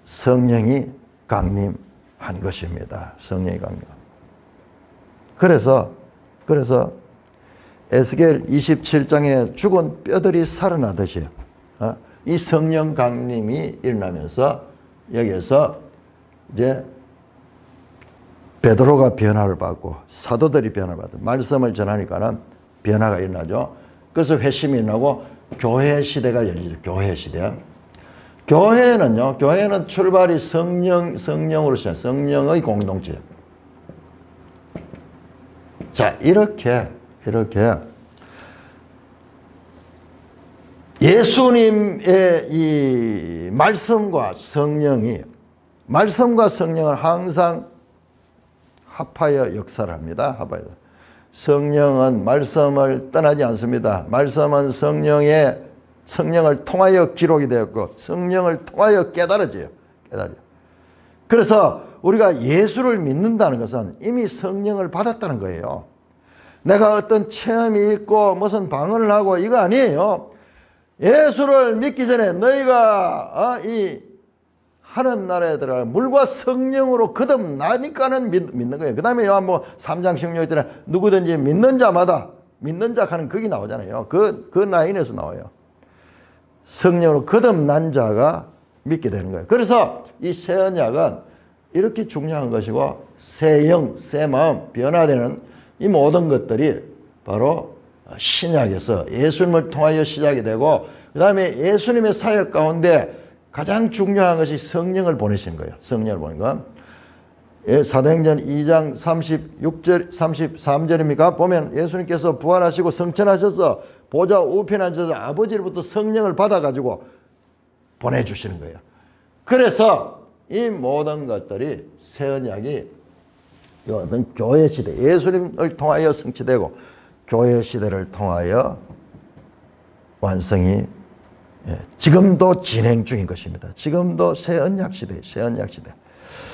Speaker 1: 성령이 강림한 것입니다. 성령이 강림. 그래서 에스겔 27장에 죽은 뼈들이 살아나듯이 이 성령 강림이 일어나면서 여기에서 이제 베드로가 변화를 받고 사도들이 변화를 받고 말씀을 전하니까는 변화가 일어나죠. 그래서 회심이 일어나고 교회 시대가 열리죠. 교회 시대. 교회는 출발이 성령으로 시작. 성령의 공동체. 자, 이렇게 예수님의 이 말씀과 성령은 항상 합하여 역사를 합니다. 성령은 말씀을 떠나지 않습니다. 말씀은 성령을 통하여 기록이 되었고 성령을 통하여 깨달아져요. 그래서 우리가 예수를 믿는다는 것은 이미 성령을 받았다는 거예요. 내가 어떤 체험이 있고 무슨 방언을 하고 이거 아니에요. 예수를 믿기 전에 너희가 이 하는 나라에 들어가 물과 성령으로 거듭나니까는 믿는 거예요. 그 다음에 요한복음 3장 16절에 누구든지 믿는 자마다 믿는 자 하는 거기 나오잖아요. 그 라인에서 나와요. 성령으로 거듭난 자가 믿게 되는 거예요. 그래서 이 새 언약은 이렇게 중요한 것이고 새 영, 새 마음, 변화되는 이 모든 것들이 바로 신약에서 예수님을 통하여 시작이 되고 그 다음에 예수님의 사역 가운데 가장 중요한 것이 성령을 보내신 거예요. 성령을 보낸 거. 사도행전 2장 36절, 33절입니까? 보면 예수님께서 부활하시고 성천하셔서 보좌 우편에 앉아서 아버지로부터 성령을 받아가지고 보내주시는 거예요. 그래서 이 모든 것들이 새 언약이 교회 시대, 예수님을 통하여 성취되고 교회 시대를 통하여 완성이 지금도 진행 중인 것입니다. 지금도 새 언약 시대.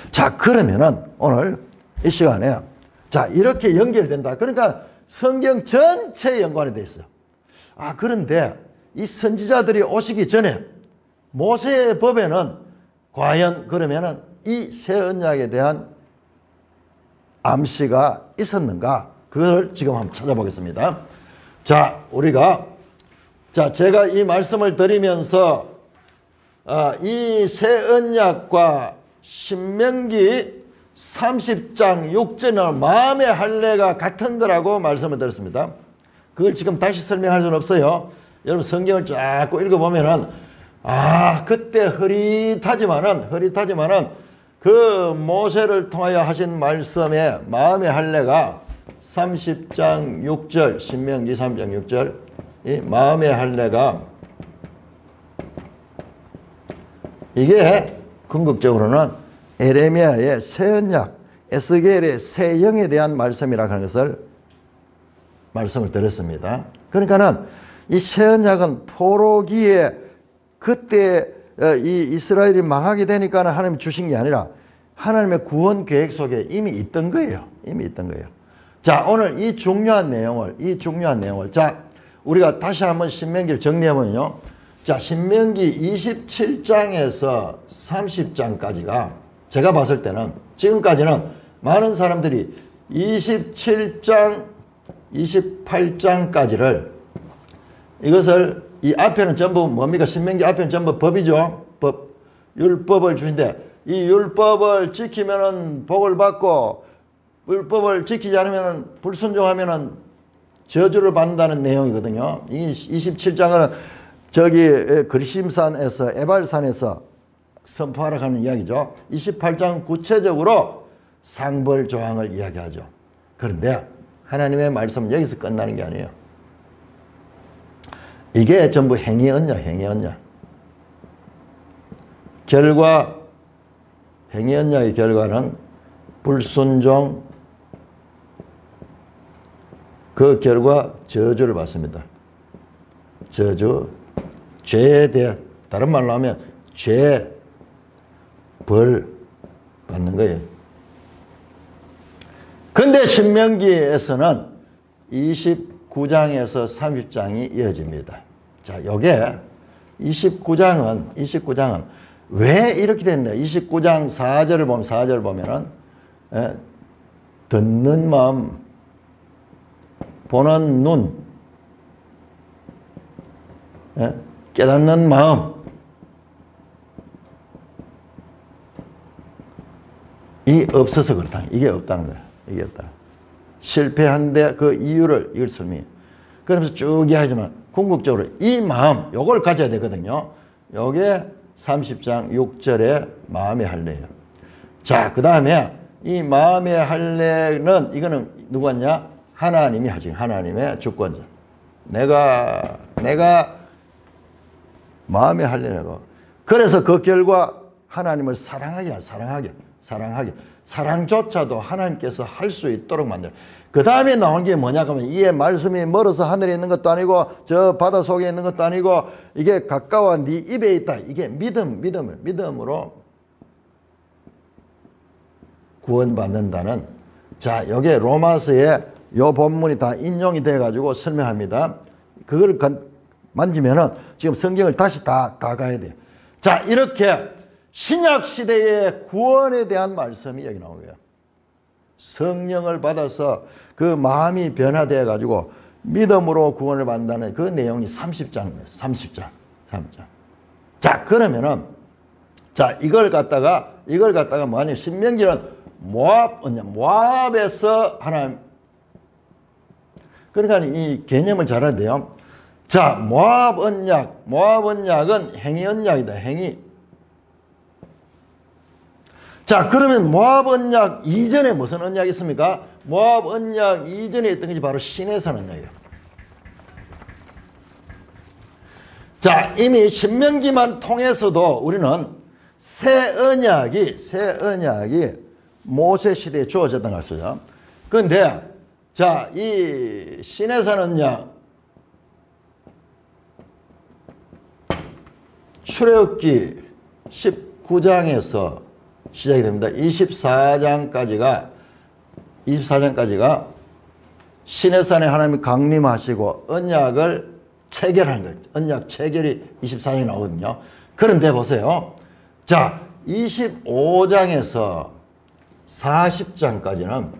Speaker 1: 자, 그러면은 오늘 이 시간에 자, 이렇게 연결된다. 그러니까 성경 전체에 연관이 되어 있어요. 그런데 이 선지자들이 오시기 전에 모세의 법에는 과연 그러면은 이 새 언약에 대한 암시가 있었는가? 그걸 지금 한번 찾아보겠습니다. 자, 우리가 자, 제가 이 말씀을 드리면서 이 새 언약과 신명기 30장 6절은 마음의 할례가 같은 거라고 말씀을 드렸습니다. 그걸 지금 다시 설명할 수는 없어요. 여러분 성경을 자꾸 읽어보면은 그때 흐릿하지만은 그 모세를 통하여 하신 말씀에 마음의 할례가 30장 6절 신명기 3장 6절 이 마음의 할례가 이게 궁극적으로는 에레미야의 새 언약 에스겔의 새 영에 대한 말씀이라고 하는 것을 말씀을 드렸습니다. 그러니까는 이 새 언약은 포로기에 그때 이 이스라엘이 망하게 되니까 하나님이 주신 게 아니라 하나님의 구원 계획 속에 이미 있던 거예요. 이미 있던 거예요. 자, 오늘 이 중요한 내용을 자, 우리가 다시 한번 신명기를 정리해보면요. 자, 신명기 27장에서 30장까지가 제가 봤을 때는 지금까지는 많은 사람들이 27장, 28장까지를 이것을 이 앞에는 전부 뭡니까? 신명기 앞에는 전부 법이죠. 법, 율법을 주신데 이 율법을 지키면은 복을 받고 율법을 지키지 않으면 불순종하면은 저주를 받는다는 내용이거든요. 이 27장은 저기 그리심산에서 에발산에서 선포하라고 하는 이야기죠. 28장 구체적으로 상벌 조항을 이야기하죠. 그런데 하나님의 말씀은 여기서 끝나는 게 아니에요. 이게 전부 행위 언약. 결과 행위 언약의 결과는 불순종, 그 결과 저주를 받습니다. 저주, 죄에 대해 다른 말로 하면 죄, 벌 받는 거예요. 근데 신명기에서는 29장에서 30장이 이어집니다. 자, 요게 29장은 왜 이렇게 됐냐? 29장 4절을 보면은 듣는 마음, 보는 눈, 깨닫는 마음, 이 없어서 그렇다. 이게 없다는 거야. 이게 없다. 실패한데 그 이유를 이걸 설명해. 그러면서 쭉 이야기하지만 궁극적으로 이 마음, 요걸 가져야 되거든요. 요게 30장 6절의 마음의 할례예요. 자, 그 다음에 이 마음의 할례는 이거는 누가 하냐? 하나님이 하지. 하나님의 주권자. 내가 마음의 할례라고. 그래서 그 결과 하나님을 사랑하게. 사랑조차도 하나님께서 할 수 있도록 만들어. 그 다음에 나온 게 뭐냐 하면 이게 말씀이 멀어서 하늘에 있는 것도 아니고 저 바다 속에 있는 것도 아니고 이게 가까워 네 입에 있다. 이게 믿음으로 구원받는다는. 자, 여기에 로마서에 요 본문이 다 인용이 돼 가지고 설명합니다. 그걸 만지면은 지금 성경을 다시 다 가야 돼요. 자, 이렇게 신약 시대의 구원에 대한 말씀이 여기 나오는 거예요. 성령을 받아서 그 마음이 변화되어 가지고 믿음으로 구원을 받는다는 그 내용이 30장입니다. 30장. 자, 그러면은 자, 이걸 갖다가 뭐하냐? 신명기는 모압에서 하나님. 그러니까 이 개념을 잘 알아야 돼요. 자, 모압 언약은 행위 언약이다. 행위. 자, 그러면 모압 언약 이전에 무슨 언약이 있습니까? 모압 언약 이전에 있던 것이 바로 시내산 언약이에요. 자, 이미 신명기만 통해서도 우리는 새 언약이 모세 시대에 주어졌던 것이죠. 그런데 자, 이 시내산 언약 출애굽기 19장에서 시작이 됩니다. 24장까지가 시내산에 하나님이 강림하시고 언약을 체결하는 거예요. 언약 체결이 24장에 나오거든요. 그런데 보세요. 자, 25장에서 40장까지는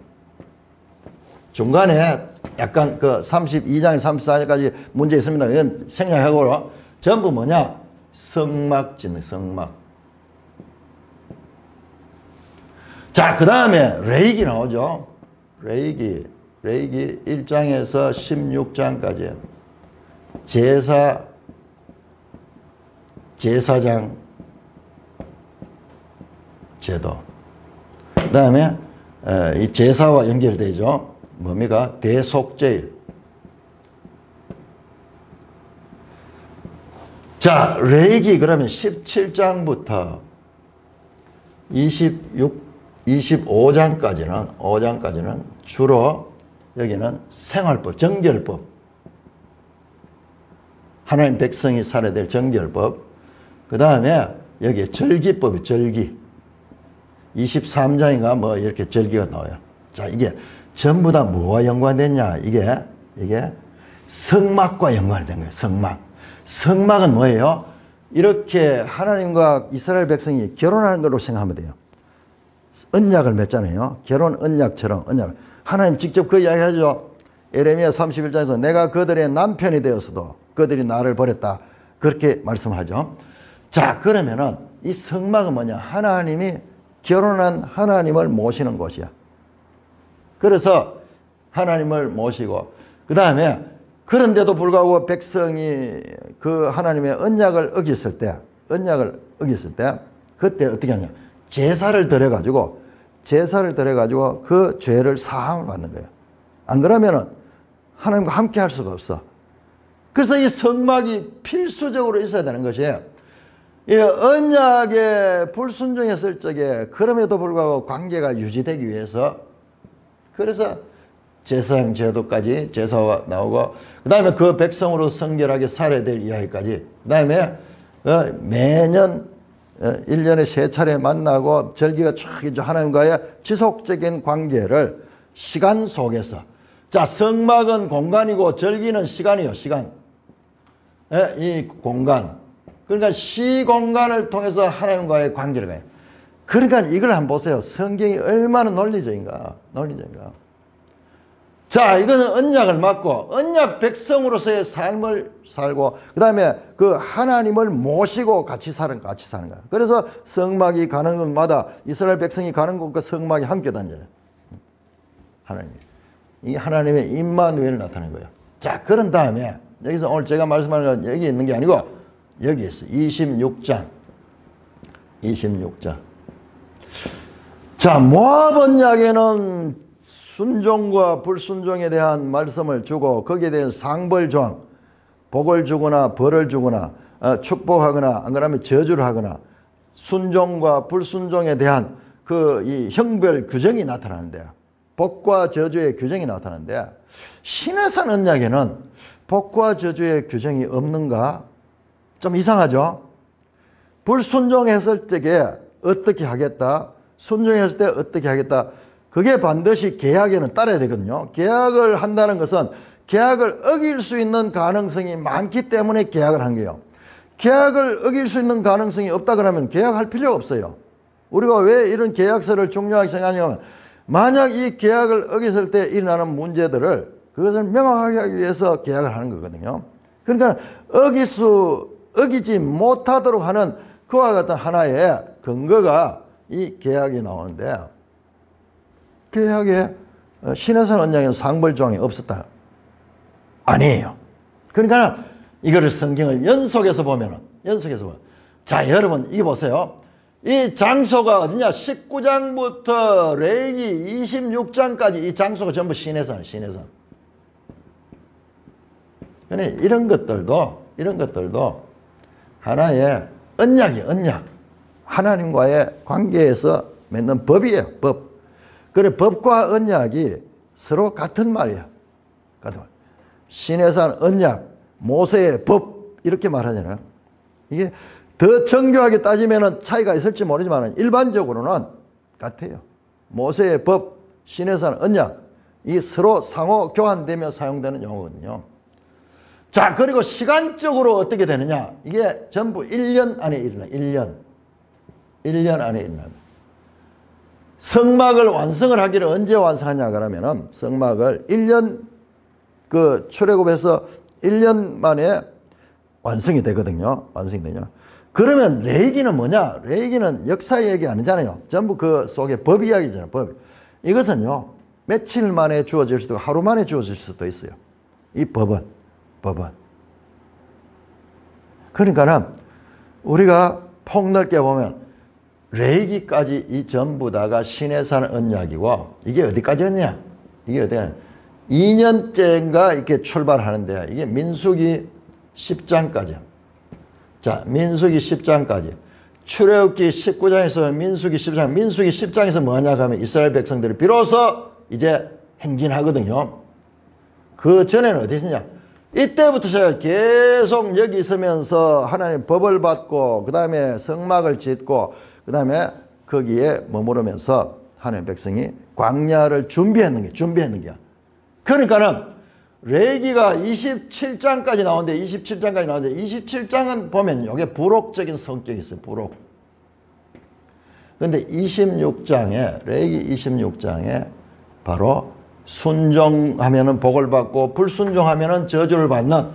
Speaker 1: 중간에 약간 그 32장, 34장까지 문제 있습니다. 이건 생략하고 전부 뭐냐? 성막 짓는 성막. 자, 그 다음에 레이기 나오죠. 레이기 1장에서 16장까지 제사장 제도. 그 다음에 이 제사와 연결되죠. 뭡니까? 대속제일. 자, 레이기 그러면 17장부터 25장까지는 주로 여기는 생활법, 정결법. 하나님 백성이 살아야 될 정결법. 그 다음에 여기에 절기법이 절기. 23장인가 뭐 이렇게 절기가 나와요. 자, 이게 전부 다 뭐와 연관됐냐? 이게 성막과 연관이 된 거예요. 성막. 성막은 뭐예요? 이렇게 하나님과 이스라엘 백성이 결혼하는 걸로 생각하면 돼요. 언약을 맺잖아요. 결혼 언약처럼 언약을. 하나님 직접 그 이야기 하죠. 에레미야 31장에서 내가 그들의 남편이 되었어도 그들이 나를 버렸다. 그렇게 말씀하죠. 자, 그러면은 이 성막은 뭐냐? 하나님이 결혼한 하나님을 모시는 곳이야. 그래서 하나님을 모시고 그 다음에 그런데도 불구하고 백성이 그 하나님의 언약을 어겼을 때 그때 어떻게 하냐? 제사를 드려가지고 그 죄를 사함을 받는 거예요. 안 그러면은 하나님과 함께 할 수가 없어. 그래서 이 성막이 필수적으로 있어야 되는 것이에요. 이 언약에 불순종했을 적에 그럼에도 불구하고 관계가 유지되기 위해서 그래서 제사장 제도까지 제사가 나오고 그 다음에 그 백성으로 성결하게 살아야 될 이야기까지 그 다음에 매년 1년에 3차례 만나고 절기가 쫙 있죠. 하나님과의 지속적인 관계를 시간 속에서 자, 성막은 공간이고 절기는 시간이요. 시간. 이 공간. 그러니까 시공간을 통해서 하나님과의 관계를 가요. 그러니까 이걸 한번 보세요. 성경이 얼마나 논리적인가. 자, 이거는 언약을 맡고 언약 백성으로서의 삶을 살고 그 다음에 그 하나님을 모시고 같이 사는 거야. 그래서 성막이 가는 곳마다 이스라엘 백성이 가는 곳과 성막이 함께 다니잖아요. 하나님. 이 하나님의 임마누엘을 나타낸 거예요. 자, 그런 다음에 여기서 오늘 제가 말씀하는 건 여기 있는 게 아니고 여기 있어요. 26장. 자, 모압 언약에는 순종과 불순종에 대한 말씀을 주고 거기에 대한 상벌조항, 복을 주거나 벌을 주거나 축복하거나 안 그러면 저주를 하거나 순종과 불순종에 대한 그 이 형벌 규정이 나타나는데 복과 저주의 규정이 나타나는데 시내산 언약에는 복과 저주의 규정이 없는가? 좀 이상하죠? 불순종했을 적에 어떻게 하겠다? 순종했을 때 어떻게 하겠다? 그게 반드시 계약에는 따라야 되거든요. 계약을 한다는 것은 계약을 어길 수 있는 가능성이 많기 때문에 계약을 한 거예요. 계약을 어길 수 있는 가능성이 없다 그러면 계약할 필요가 없어요. 우리가 왜 이런 계약서를 중요하게 생각하냐면 만약 이 계약을 어겼을 때 일어나는 문제들을 그것을 명확하게 하기 위해서 계약을 하는 거거든요. 그러니까 어기지 못하도록 하는 그와 같은 하나의 근거가 이 계약이 나오는데 계약에 시내산 언약에는 상벌조항이 없었다. 아니에요. 그러니까 이거를 성경을 연속해서 보면 자, 여러분 이게 보세요. 이 장소가 어디냐? 19장부터 레위기 26장까지 이 장소가 전부 시내산. 그러니 이런 것들도 하나의 언약. 하나님과의 관계에서 맺는 법이에요. 법. 그래 법과 언약이 서로 같은 말이에요. 시내산 언약, 모세의 법 이렇게 말하잖아요. 이게 더 정교하게 따지면 차이가 있을지 모르지만 일반적으로는 같아요. 모세의 법, 시내산 언약 이 서로 상호 교환되며 사용되는 용어거든요. 자, 그리고 시간적으로 어떻게 되느냐? 이게 전부 1년 안에 일어나. 1년 안에 일어납니다. 성막을 완성을 하기를 언제 완성하냐 그러면은 성막을 1년 그 출애굽에서 1년 만에 완성이 되거든요. 완성이 되냐. 그러면 레위기는 뭐냐? 레위기는 역사 얘기 아니잖아요. 전부 그 속에 법 이야기잖아요. 법. 이것은요, 며칠 만에 주어질 수도 있고 하루 만에 주어질 수도 있어요. 이 법은. 그러니까는 우리가 폭넓게 보면 레위기까지 이 전부 다가 신의 산 언약이고, 이게 어디까지였냐? 이게 어디냐? 2년째인가 이렇게 출발하는데, 이게 민수기 10장까지. 자, 민수기 10장까지. 출애굽기 19장에서 민수기 10장. 민수기 10장에서 뭐냐 하면 이스라엘 백성들이 비로소 이제 행진하거든요. 그 전에는 어디 있었냐? 이때부터 제가 계속 여기 있으면서 하나님 법을 받고, 그 다음에 성막을 짓고, 그 다음에 거기에 머무르면서 하나님 백성이 광야를 준비했는 게야. 그러니까는 레위기가 27장까지 나오는데 27장은 보면 이게 부록적인 성격이 있어요. 부록. 근데 26장에, 레위기 26장에 바로 순종하면은 복을 받고 불순종하면은 저주를 받는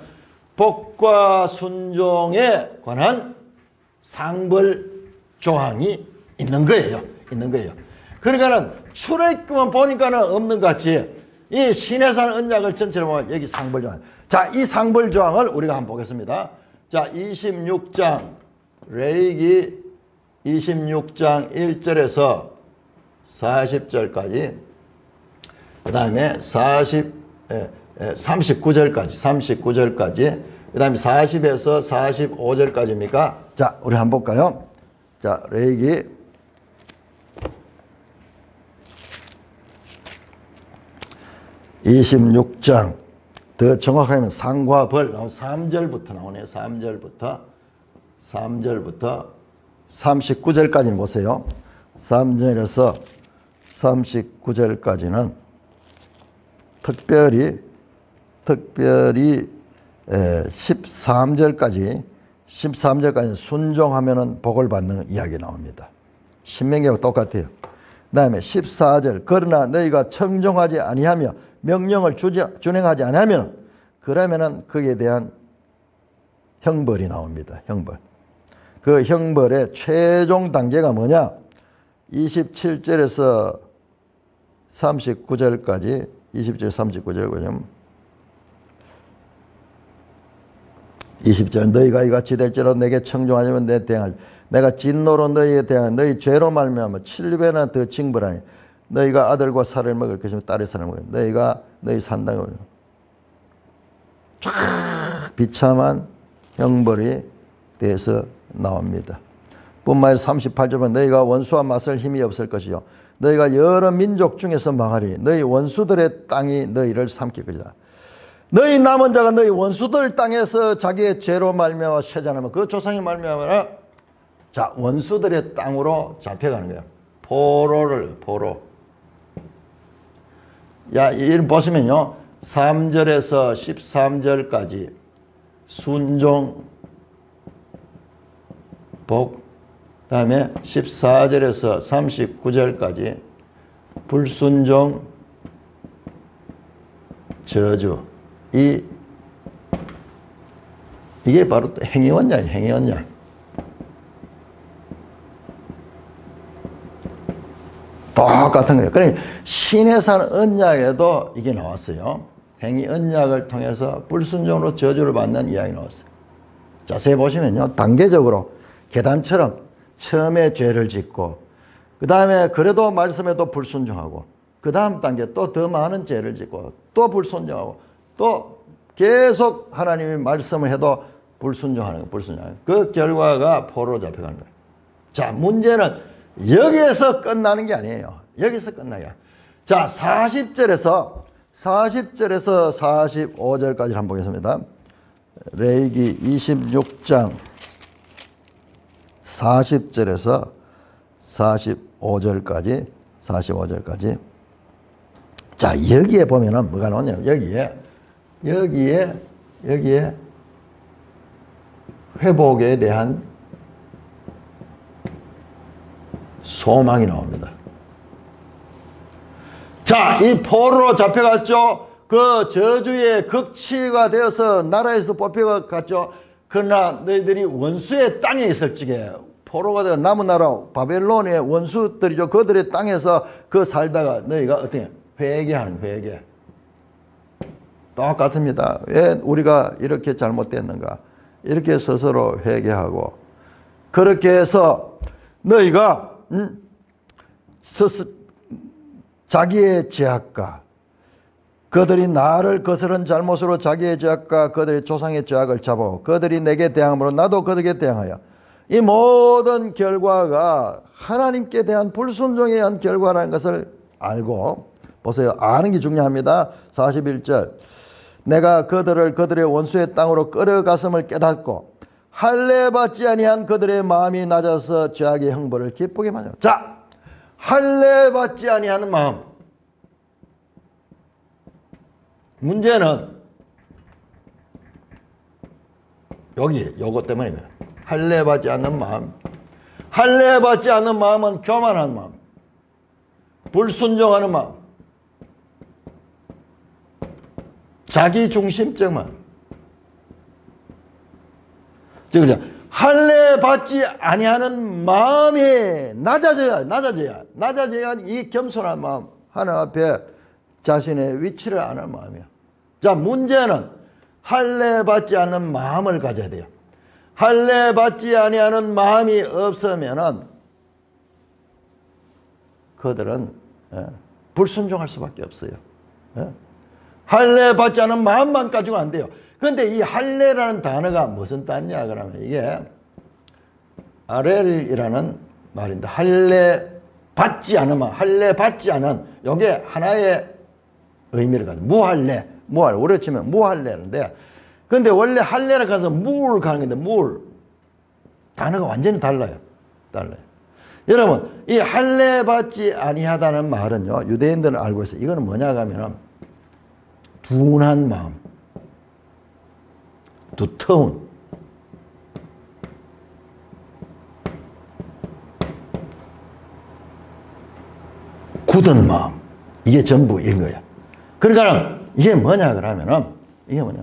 Speaker 1: 복과 순종에 관한 상벌 조항이 있는 거예요. 그러니까는 출애굽만 보니까는 없는 것 같이 이 신의 산 언약을 전체로 보면 여기 상벌 조항. 자, 이 상벌 조항을 우리가 한번 보겠습니다. 자, 26장 레위기 26장 1절에서 40절까지, 그 다음에 39절까지, 그 다음에 40에서 45절까지입니까? 자, 우리 한번 볼까요? 자, 레위기 26장, 더 정확하게 상과 벌, 3절부터 나오네요. 3절부터 39절까지는 보세요. 3절에서 39절까지는 특별히 13절까지 순종하면은 복을 받는 이야기 나옵니다. 신명기하고 똑같아요. 그 다음에 14절, 그러나 너희가 청종하지 아니하며 명령을 준행하지 아니하면, 그러면은 거기에 대한 형벌이 나옵니다. 형벌. 그 형벌의 최종 단계가 뭐냐? 27절에서 39절까지, 20절 39절까지 20절, 너희가 이같이 될지라도 내게 청종하려면 내 대항할, 내가 진노로 너희에 대한 너희 죄로 말미암아 7배나 더 징벌하니 너희가 아들과 살을 먹을 것이며 딸의 살을 먹을 것이며 너희가 너희 산당을 쫙 비참한 형벌이 돼서 나옵니다. 뿐만 아니라 38절은 너희가 원수와 맞설 힘이 없을 것이요 너희가 여러 민족 중에서 망하리니 너희 원수들의 땅이 너희를 삼킬 것이다. 너희 남은 자가 너희 원수들 땅에서 자기의 죄로 말미암아 쇠잔하면 그 조상이 말미암아 자 원수들의 땅으로 잡혀가는 거예요. 포로. 야, 이름 보시면요. 3절에서 13절까지 순종, 복, 그 다음에 14절에서 39절까지 불순종, 저주. 이게 바로 또 행위원약이에요. 행위원약. 똑같은 거예요. 그러니까 신의 산 언약에도 이게 나왔어요. 행위 언약을 통해서 불순종으로 저주를 받는 이야기 나왔어요. 자세히 보시면요. 단계적으로 계단처럼 처음에 죄를 짓고 그 다음에 그래도 말씀에도 불순종하고 그 다음 단계 또 더 많은 죄를 짓고 또 불순종하고 또 계속 하나님이 말씀을 해도 불순종하는 거예요. 불순종하는 거예요. 그 결과가 포로로 잡혀가는 거예요. 자, 문제는 여기에서 끝나는 게 아니에요. 여기서 끝나는 게 아니에요. 자, 40절에서 45절까지 한번 보겠습니다. 레위기 26장 40절에서 45절까지 자, 여기에 보면은 뭐가 나오냐면 여기에 회복에 대한 소망이 나옵니다. 자, 이 포로로 잡혀갔죠. 그 저주의 극치가 되어서 나라에서 뽑혀갔죠. 그러나 너희들이 원수의 땅에 있을 적에 포로가 되어 남은 나라 바벨론의 원수들이죠. 그들의 땅에서 그 살다가 너희가 어떻게 회개하는 회개. 똑같습니다. 왜 우리가 이렇게 잘못됐는가? 이렇게 스스로 회개하고 그렇게 해서 너희가 자기의 죄악과 그들이 나를 거스른 잘못으로 자기의 죄악과 그들의 조상의 죄악을 잡아 그들이 내게 대항함으로 나도 그들에게 대항하여 이 모든 결과가 하나님께 대한 불순종에 의한 결과라는 것을 알고 보세요. 아는 게 중요합니다. 41절 내가 그들의 원수의 땅으로 끌어갔음을 깨닫고 할례받지 아니한 그들의 마음이 낮아서 죄악의 형벌을 기쁘게 맞아. 자, 할례받지 아니하는 마음. 문제는 여기 요것 때문입니다. 할례받지 않는 마음. 할례받지 않는 마음은 교만한 마음, 불순종하는 마음, 자기중심적 마음. 즉 할례받지 아니하는 마음이 낮아져야 이 겸손한 마음 하나님 앞에 자신의 위치를 아는 마음이야. 자, 문제는 할례받지 않는 마음을 가져야 돼요. 할례받지 아니하는 마음이 없으면은 그들은 불순종할 수밖에 없어요. 할례받지 않은 마음만 가지고 안 돼요. 그런데 이 할례라는 단어가 무슨 뜻이냐 그러면 이게 아렐이라는 말인데 할례받지 않은 마음, 할례받지 않은 이게 하나의 의미를 가지고 무할례, 우리로 치면 무할례인데 근데 원래 할례를 가서 무를 가는 건데 물 단어가 완전히 달라요. 여러분 이 할례받지 아니하다는 말은요 유대인들은 알고 있어요. 이거는 뭐냐 하면 둔한 마음, 두터운 굳은 마음 이게 전부 이런 거예요. 그러니까 이게 뭐냐 그러면은 이게 뭐냐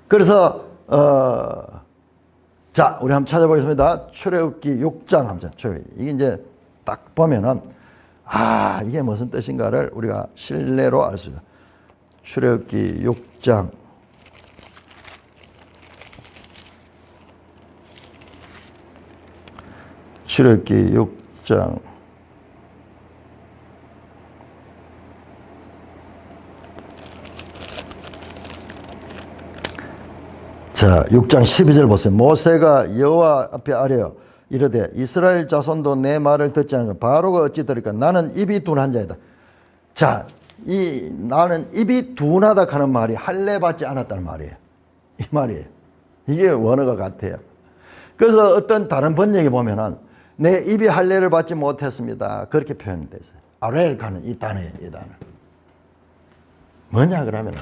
Speaker 1: 그래서 자 우리 한번 찾아보겠습니다. 출애굽기 6장 한번 이게 이제 딱 보면은 아 이게 무슨 뜻인가를 우리가 신뢰로 알 수 있어요. 출애굽기 6장 출애굽기 6장 자, 6장 12절 보세요. 모세가 여호와 앞에 아뢰어 이르되 이스라엘 자손도 내 말을 듣지 않는 바로가 어찌 들을까? 나는 입이 둔한 자이다. 자, 이 나는 입이 둔하다 하는 말이 할례받지 않았다는 말이에요. 이 말이에요. 이게 원어가 같아요. 그래서 어떤 다른 번역에 보면은 내 입이 할례를 받지 못했습니다. 그렇게 표현되어 있어요. 아렐가는 이 단어예요. 이 단어. 뭐냐 그러면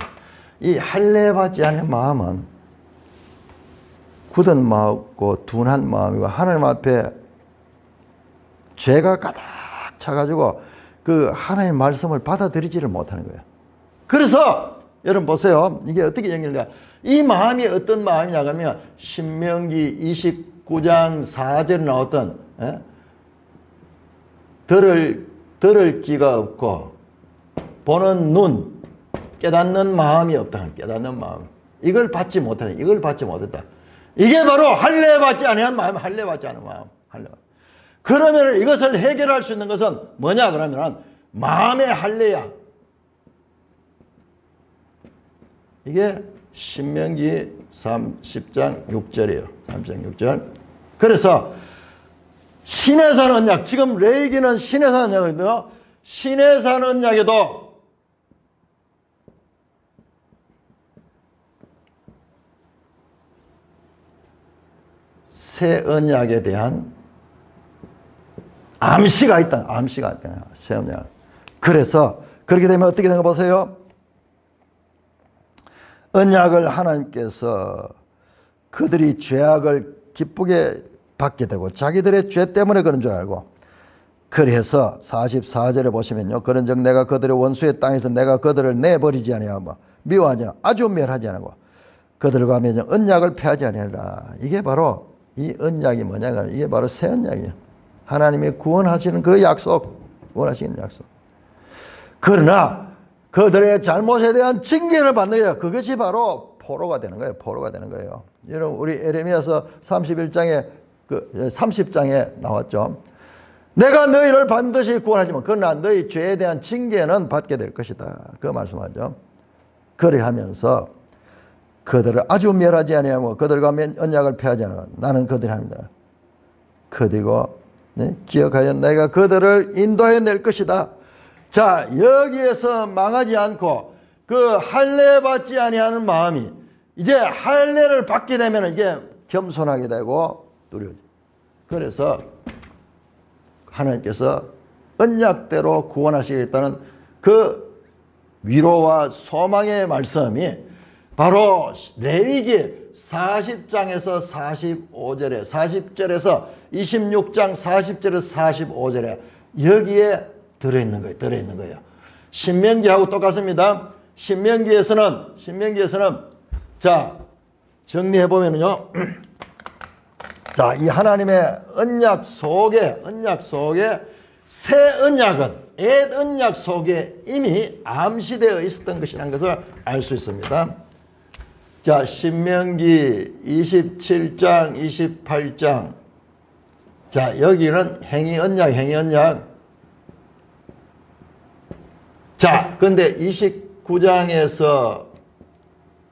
Speaker 1: 이 할례받지 않은 마음은 굳은 마음이고 둔한 마음이고 하나님 앞에 죄가 가득 차가지고 그 하나님의 말씀을 받아들이지를 못하는 거예요. 그래서 여러분 보세요. 이게 어떻게 연결되냐. 이 마음이 어떤 마음이냐 하면 신명기 29장 4절에 나왔던 들을 귀가 없고 보는 눈 깨닫는 마음이 없다. 깨닫는 마음. 이걸 받지 못하다. 이걸 받지 못했다. 이게 바로 할례받지 아니한 마음, 할례받지 않은 마음. 그러면 이것을 해결할 수 있는 것은 뭐냐 그러면 마음의 할례야. 이게 신명기 30장 6절이에요. 30장 6절. 그래서 신의 산 언약, 지금 레위기는 신의 산 언약이거든요. 신의 산 언약에도 새 언약에 대한 암시가 있다. 암시가 있다. 새 언약. 그래서 그렇게 되면 어떻게 되는 거 보세요. 언약을 하나님께서 그들이 죄악을 기쁘게 받게 되고 자기들의 죄 때문에 그런 줄 알고 그래서 44절에 보시면요. 그런즉 내가 그들의 원수의 땅에서 내가 그들을 내버리지 아니하고 미워하지 않고 아주 멸하지 않고 그들과 맺은 언약을 폐하지 아니하리라. 이게 바로 이 언약이 뭐냐? 이게 바로 새 언약이에요. 하나님이 구원하시는 그 약속, 구원하시는 약속. 그러나 그들의 잘못에 대한 징계를 받는 거예요. 그것이 바로 포로가 되는 거예요. 포로가 되는 거예요. 여러분 우리 에레미야서 31장에 30장에 나왔죠. 내가 너희를 반드시 구원하지만 그러나 너희 죄에 대한 징계는 받게 될 것이다. 그 말씀하죠. 그래 하면서 그들을 아주 멸하지 아니하고 그들과 언약을 폐하지 않고 나는 그들이 합니다. 그리고 기억하여 내가 그들을 인도해 낼 것이다. 자, 여기에서 망하지 않고 그 할례 받지 아니하는 마음이 이제 할례를 받게 되면 이게 겸손하게 되고 두려워져. 그래서 하나님께서 언약대로 구원하시겠다는 그 위로와 소망의 말씀이 바로 레위기 40장에서 45절에 40절에서 26장 40절에서 45절에 여기에 들어있는 거예요. 신명기하고 똑같습니다. 신명기에서는 자 정리해 보면요. 자, 이 하나님의 언약 속에 새 언약은 옛 언약 속에 이미 암시되어 있었던 것이라는 것을 알 수 있습니다. 자, 신명기 27장, 28장. 자, 여기는 행위 언약. 자, 근데 29장에서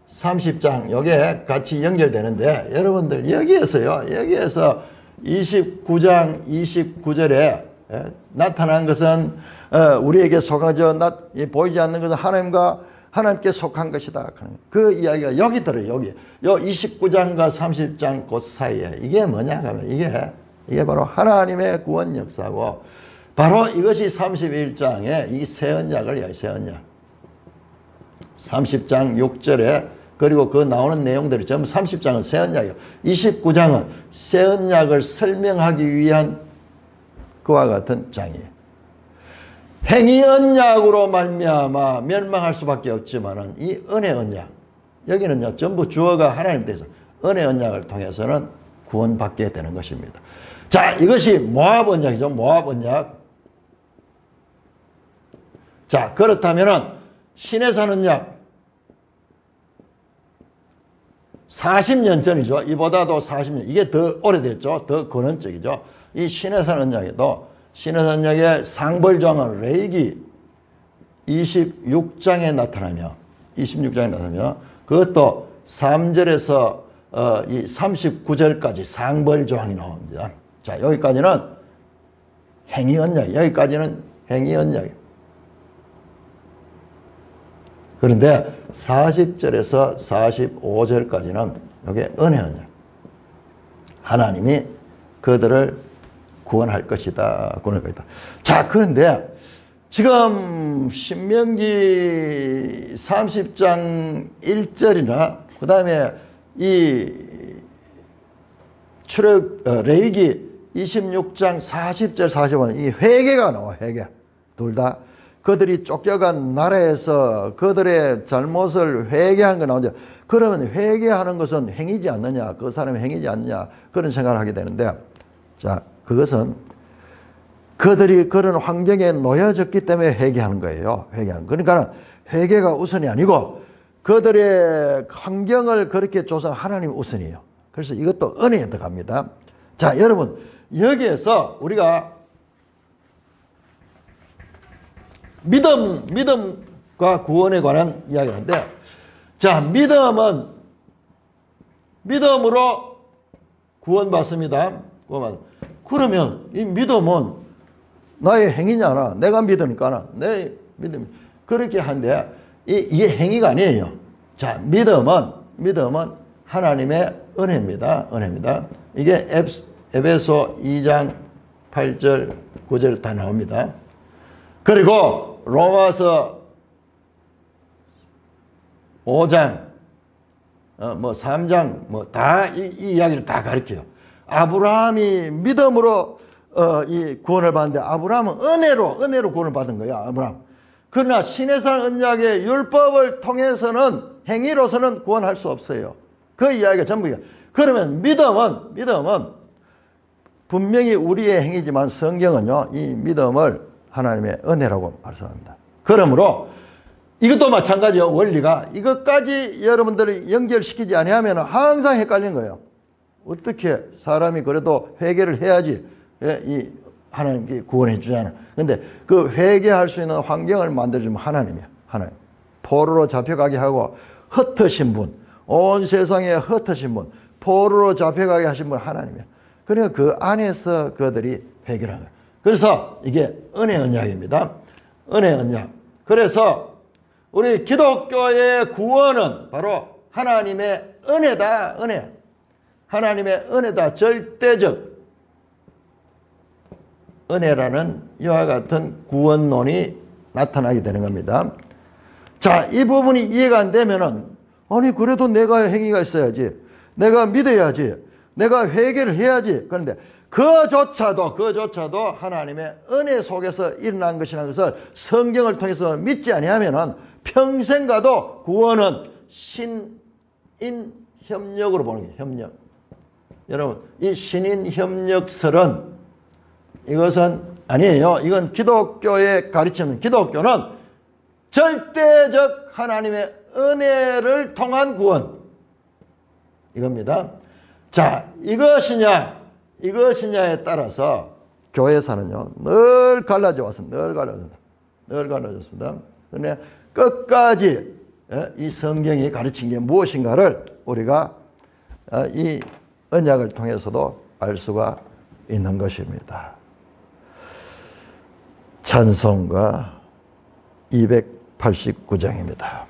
Speaker 1: 30장, 요게 같이 연결되는데, 여러분들, 여기에서 29장, 29절에 나타난 것은, 우리에게 속하죠. 보이지 않는 것은 하나님께 속한 것이다. 그 이야기가 여기 들어요, 여기. 요 29장과 30장 그 사이에. 이게 뭐냐 하면, 이게 바로 하나님의 구원 역사고, 바로 이것이 31장에 이 새 언약을, 새 언약. 30장 6절에 그리고 그 나오는 내용들이 전부 30장은 새 언약이에요. 29장은 새 언약을 설명하기 위한 그와 같은 장이에요. 행위 언약으로 말미암아 멸망할 수밖에 없지만은 이 은혜 언약, 여기는요 전부 주어가 하나님 돼서 은혜 언약을 통해서는 구원받게 되는 것입니다. 자, 이것이 모압 언약이죠. 모압 언약. 자, 그렇다면은 시내산 언약 40년 전이죠. 이보다도 40년. 이게 더 오래됐죠. 더 근원적이죠. 이 시내산 언약에도 시내산 언약의 상벌조항은 레위기 26장에 나타나며 그것도 3절에서 이 39절까지 상벌조항이 나옵니다. 자, 여기까지는 행위 언약. 여기까지는 행위 언약. 그런데 40절에서 45절까지는 이게 은혜 언약. 하나님이 그들을 구원할 것이다. 구원할 것이다. 자, 그런데 지금 신명기 30장 1절이나 그 다음에 이 레위기 26장 40절 45절 이 회개가 나와. 회개. 둘 다. 그들이 쫓겨간 나라에서 그들의 잘못을 회개한 거 나오죠. 그러면 회개하는 것은 행위지 않느냐? 그 사람이 행위지 않느냐? 그런 생각을 하게 되는데, 자, 그것은 그들이 그런 환경에 놓여졌기 때문에 회개하는 거예요. 회개하는. 그러니까 회개가 우선이 아니고 그들의 환경을 그렇게 조성 하나님 우선이에요. 그래서 이것도 은혜에 들어갑니다. 자, 여러분, 여기에서 우리가 믿음과 구원에 관한 이야기인데, 자, 믿음으로 구원받습니다. 그러면 이 믿음은 나의 행위냐나, 내가 믿으니까 내 믿음. 그렇게 한데, 이게 행위가 아니에요. 자, 믿음은 하나님의 은혜입니다. 이게 에베소 2장 8절, 9절 다 나옵니다. 그리고 로마서 5장, 3장, 다 이 이야기를 다 가르쳐요. 아브라함이 믿음으로 이 구원을 받는데 아브라함은 은혜로 구원을 받은 거야. 아브라함. 그러나 시내산 언약의 율법을 통해서는 행위로서는 구원할 수 없어요. 그 이야기가 전부야. 그러면 믿음은 분명히 우리의 행위지만 성경은요, 이 믿음을 하나님의 은혜라고 말씀합니다. 그러므로 이것도 마찬가지요. 원리가 이것까지 여러분들이 연결시키지 아니하면 항상 헷갈리는 거예요. 어떻게 사람이 그래도 회개를 해야지 이 하나님께 구원해 주잖아. 근데 그 회개할 수 있는 환경을 만들어주면 하나님이야. 하나님. 포로로 잡혀가게 하고 흩으신 분, 온 세상에 흩으신 분, 포로로 잡혀가게 하신 분 하나님이야. 그러니까 그 안에서 그들이 회개를 한 거야. 그래서 이게 은혜 언약입니다. 은혜 언약. 그래서 우리 기독교의 구원은 바로 하나님의 은혜다. 은혜. 하나님의 은혜다. 절대적 은혜라는 이와 같은 구원론이 나타나게 되는 겁니다. 자, 이 부분이 이해가 안 되면은 아니 그래도 내가 행위가 있어야지. 내가 믿어야지. 내가 회개를 해야지. 그런데 그조차도 하나님의 은혜 속에서 일어난 것이라는 것을 성경을 통해서 믿지 아니하면은 평생 가도 구원은 신인 협력으로 보는 거예요. 협력. 여러분, 이 신인 협력설은 이것은 아니에요. 이건 기독교의 가르침은 기독교는 절대적 하나님의 은혜를 통한 구원. 이겁니다. 자, 이것이냐에 따라서 교회사는요, 늘 갈라져 왔습니다. 늘 갈라졌습니다. 그런데 끝까지 이 성경이 가르친 게 무엇인가를 우리가 이 언약을 통해서도 알 수가 있는 것입니다. 찬송가 289장입니다.